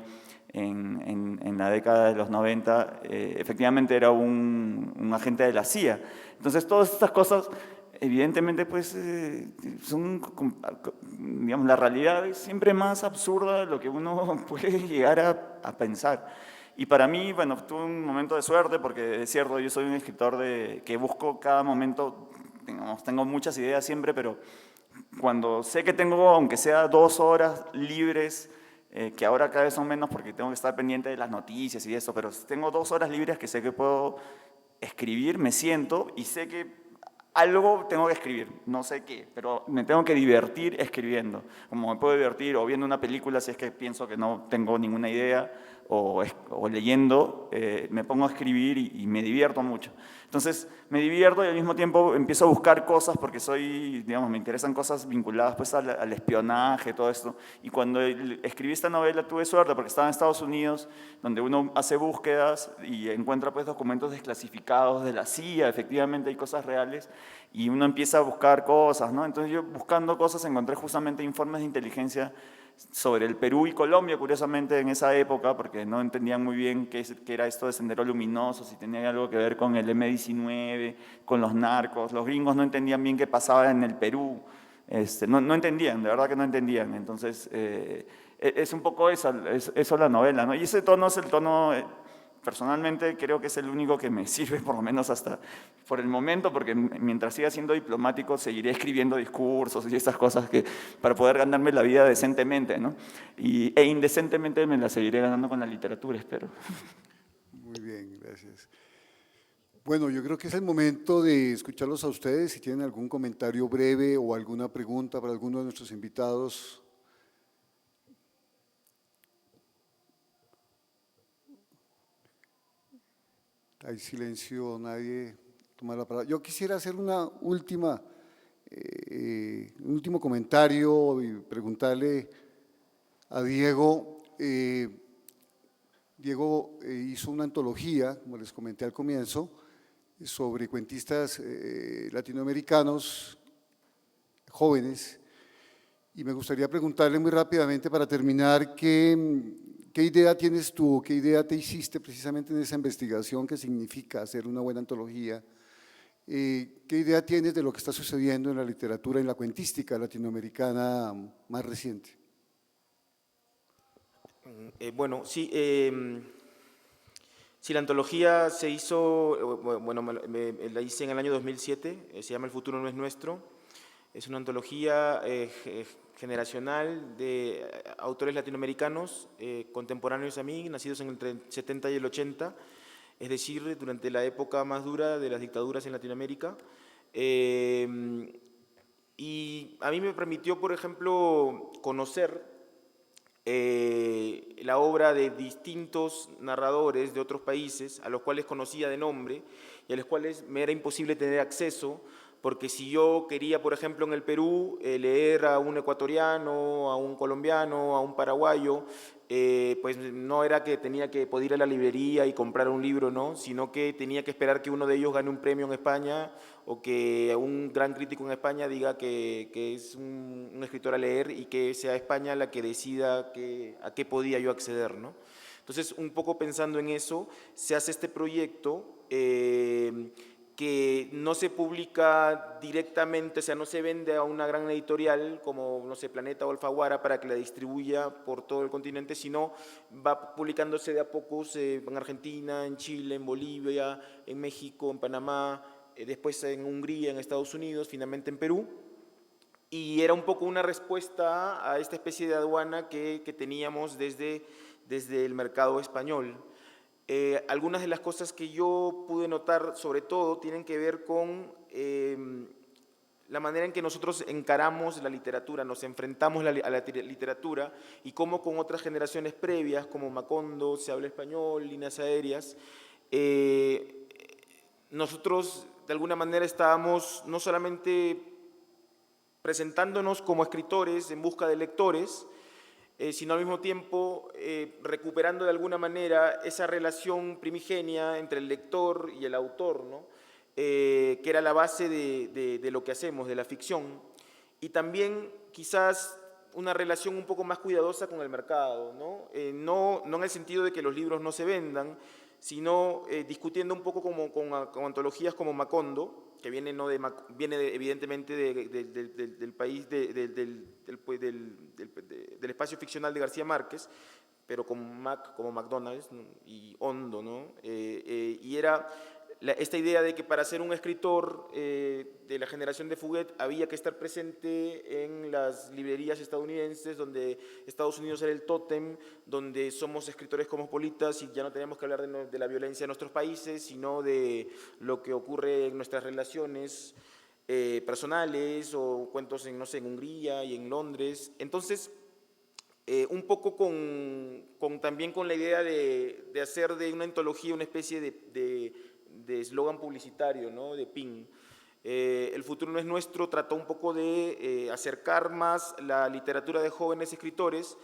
en la década de los 90, efectivamente era un agente de la CIA. Entonces todas estas cosas evidentemente pues son, digamos, la realidad es siempre más absurda de lo que uno puede llegar a pensar. Y para mí, bueno, tuve un momento de suerte porque es cierto, yo soy un escritor que busco cada momento, digamos, tengo muchas ideas siempre, pero cuando sé que tengo, aunque sea 2 horas libres, que ahora cada vez son menos porque tengo que estar pendiente de las noticias y eso, pero tengo 2 horas libres que sé que puedo escribir, me siento y sé que algo tengo que escribir, no sé qué, pero me tengo que divertir escribiendo. Como me puedo divertir o viendo una película si es que pienso que no tengo ninguna idea, o leyendo, me pongo a escribir y me divierto mucho. Entonces me divierto y al mismo tiempo empiezo a buscar cosas porque digamos, me interesan cosas vinculadas pues al espionaje, todo esto. Y cuando escribí esta novela tuve suerte porque estaba en Estados Unidos, donde uno hace búsquedas y encuentra pues documentos desclasificados de la CIA, efectivamente hay cosas reales, y uno empieza a buscar cosas, ¿no? Entonces yo buscando cosas encontré justamente informes de inteligencia sobre el Perú y Colombia, curiosamente en esa época, porque no entendían muy bien qué era esto de Sendero Luminoso, si tenía algo que ver con el M-19, con los narcos. Los gringos no entendían bien qué pasaba en el Perú, no entendían, de verdad que no entendían. Entonces, es un poco eso la novela, ¿no? Y ese tono es el tono, personalmente creo que es el único que me sirve, por lo menos hasta por el momento, porque mientras siga siendo diplomático seguiré escribiendo discursos y esas cosas para poder ganarme la vida decentemente, ¿no? E indecentemente me la seguiré ganando con la literatura, espero. Muy bien, gracias. Bueno, yo creo que es el momento de escucharlos a ustedes. Si tienen algún comentario breve o alguna pregunta para alguno de nuestros invitados. Hay silencio, nadie toma la palabra. Yo quisiera hacer un último comentario y preguntarle a Diego. Diego hizo una antología, como les comenté al comienzo, sobre cuentistas latinoamericanos jóvenes, y me gustaría preguntarle muy rápidamente para terminar ¿qué idea tienes tú, qué idea te hiciste precisamente en esa investigación que significa hacer una buena antología? ¿Qué idea tienes de lo que está sucediendo en la literatura, en la cuentística latinoamericana más reciente? Bueno, sí, la antología se hizo, bueno, la hice en el año 2007, se llama El futuro no es nuestro. Es una antología generacional de autores latinoamericanos contemporáneos a mí, nacidos entre el 70 y el 80, es decir, durante la época más dura de las dictaduras en Latinoamérica. Y a mí me permitió, por ejemplo, conocer la obra de distintos narradores de otros países, a los cuales conocía de nombre y a los cuales me era imposible tener acceso porque si yo quería, por ejemplo, en el Perú, leer a un ecuatoriano, a un colombiano, a un paraguayo, pues no era que tenía que poder ir a la librería y comprar un libro, ¿no? Sino que tenía que esperar que uno de ellos gane un premio en España o que un gran crítico en España diga que es un escritor a leer y que sea España la que decida a qué podía yo acceder, ¿no? Entonces, un poco pensando en eso, se hace este proyecto que no se publica directamente, o sea, no se vende a una gran editorial como, no sé, Planeta o Alfaguara para que la distribuya por todo el continente, sino va publicándose de a pocos en Argentina, en Chile, en Bolivia, en México, en Panamá, después en Hungría, en Estados Unidos, finalmente en Perú. Y era un poco una respuesta a esta especie de aduana que teníamos desde el mercado español. Algunas de las cosas que yo pude notar, sobre todo, tienen que ver con la manera en que nosotros encaramos la literatura, nos enfrentamos a la literatura y cómo con otras generaciones previas, como Macondo, Se habla español, Líneas aéreas, nosotros de alguna manera estábamos no solamente presentándonos como escritores en busca de lectores, sino al mismo tiempo recuperando de alguna manera esa relación primigenia entre el lector y el autor, ¿no? Que era la base de lo que hacemos, de la ficción, y también quizás una relación un poco más cuidadosa con el mercado, ¿no? No en el sentido de que los libros no se vendan, sino discutiendo un poco con antologías como Macondo, que viene, no viene evidentemente del país, del espacio ficcional de García Márquez, pero como McDonald's y Hondo, ¿no? Y era esta idea de que para ser un escritor de la generación de Fuguet había que estar presente en las librerías estadounidenses, donde Estados Unidos era el tótem, donde somos escritores cosmopolitas y ya no tenemos que hablar de la violencia de nuestros países, sino de lo que ocurre en nuestras relaciones personales o cuentos en, no sé, en Hungría y en Londres. Entonces, un poco también con la idea de hacer de una antología una especie de eslogan publicitario, ¿no? De PIN. El futuro no es nuestro trató un poco de acercar más la literatura de jóvenes escritores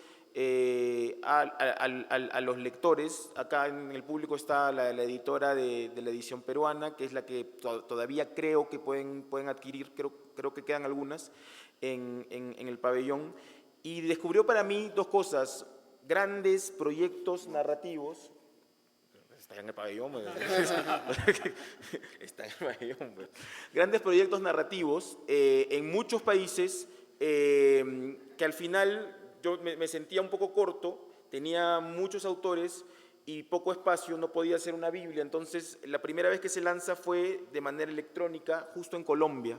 a los lectores. Acá en el público está la editora de la edición peruana, que es la que todavía creo que pueden adquirir, creo que quedan algunas en el pabellón. Y descubrió para mí dos cosas: grandes proyectos narrativos. Está en el pabellón. Está en el pabellón. Grandes proyectos narrativos en muchos países que al final yo me sentía un poco corto, tenía muchos autores y poco espacio, no podía hacer una Biblia. Entonces, la primera vez que se lanza fue de manera electrónica, justo en Colombia.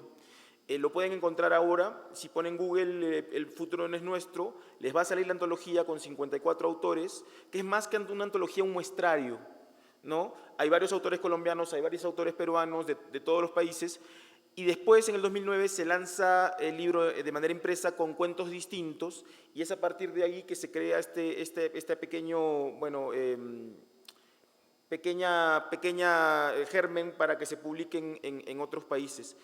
Lo pueden encontrar ahora, si ponen Google El futuro no es nuestro, les va a salir la antología con 54 autores, que es más que una antología, un muestrario, ¿no? Hay varios autores colombianos, hay varios autores peruanos de todos los países, y después en el 2009 se lanza el libro de manera impresa con cuentos distintos, y es a partir de ahí que se crea este pequeño, bueno, pequeña germen para que se publiquen en otros países.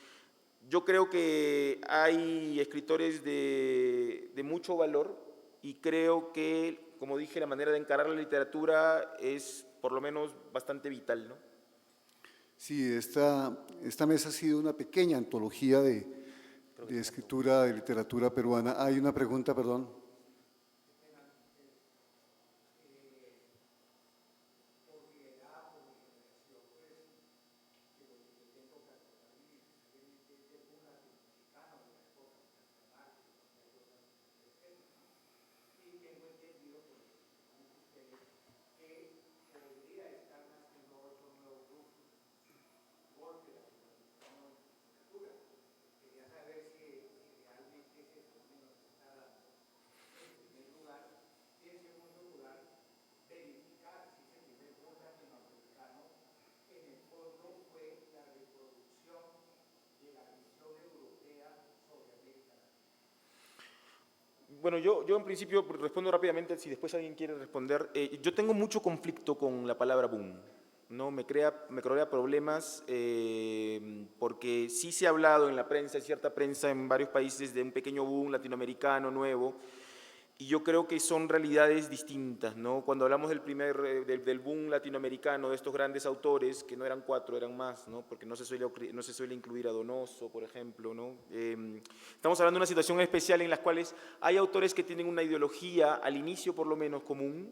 Yo creo que hay escritores de mucho valor y creo que, como dije, la manera de encarar la literatura es por lo menos bastante vital, ¿no? Sí, esta mesa ha sido una pequeña antología de escritura, de literatura peruana. Hay una pregunta, perdón. Bueno, yo en principio respondo rápidamente, si después alguien quiere responder. Yo tengo mucho conflicto con la palabra boom. ¿no? Me crea problemas porque sí se ha hablado en la prensa, en cierta prensa en varios países, de un pequeño boom latinoamericano nuevo, y yo creo que son realidades distintas, ¿no? Cuando hablamos del boom latinoamericano, de estos grandes autores, que no eran 4, eran más, ¿no? Porque no se suele incluir a Donoso, por ejemplo, ¿no? Estamos hablando de una situación especial en la cual hay autores que tienen una ideología, al inicio por lo menos común,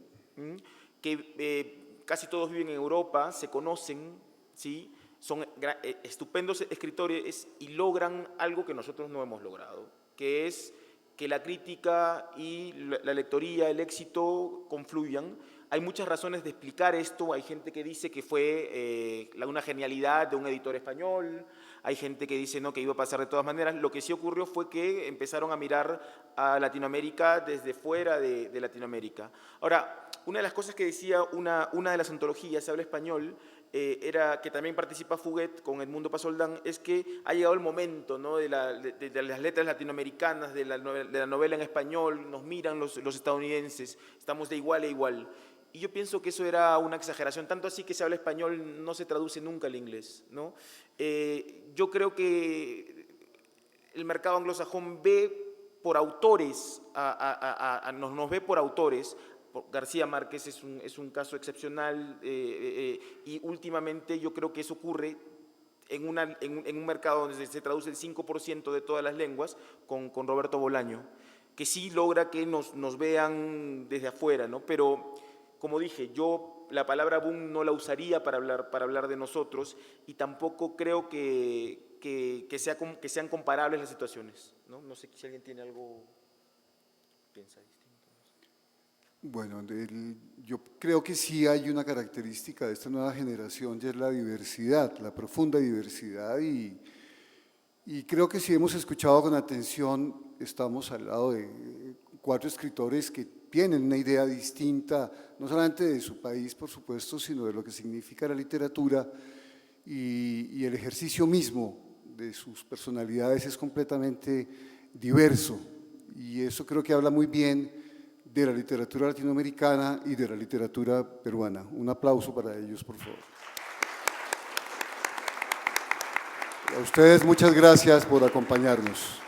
que casi todos viven en Europa, se conocen, ¿sí? Son estupendos escritores y logran algo que nosotros no hemos logrado, que es que la crítica y la lectoría, el éxito confluyan. Hay muchas razones de explicar esto. Hay gente que dice que fue una genialidad de un editor español, hay gente que dice no, que iba a pasar de todas maneras. Lo que sí ocurrió fue que empezaron a mirar a Latinoamérica desde fuera de Latinoamérica. Ahora, una de las cosas que decía una de las antologías, Se habla español, era que también participa Fuguet con Edmundo Pasoldán, es que ha llegado el momento, ¿no? de las letras latinoamericanas, de la novela en español, nos miran los estadounidenses, estamos de igual a igual. Y yo pienso que eso era una exageración, tanto así que Se habla español no se traduce nunca al inglés, ¿no? Yo creo que el mercado anglosajón ve por autores, nos ve por autores. García Márquez es un caso excepcional y últimamente yo creo que eso ocurre en un mercado donde se traduce el 5% de todas las lenguas con Roberto Bolaño, que sí logra que nos vean desde afuera, ¿no? Pero, como dije, yo la palabra boom no la usaría para hablar de nosotros y tampoco creo que sean comparables las situaciones, ¿no? No sé si alguien tiene algo que piensa distinto. Bueno, yo creo que sí hay una característica de esta nueva generación, y es la diversidad, la profunda diversidad, y creo que si hemos escuchado con atención, estamos al lado de 4 escritores que tienen una idea distinta, no solamente de su país, por supuesto, sino de lo que significa la literatura, y el ejercicio mismo de sus personalidades es completamente diverso, y eso creo que habla muy bien de la literatura latinoamericana y de la literatura peruana. Un aplauso para ellos, por favor. A ustedes muchas gracias por acompañarnos.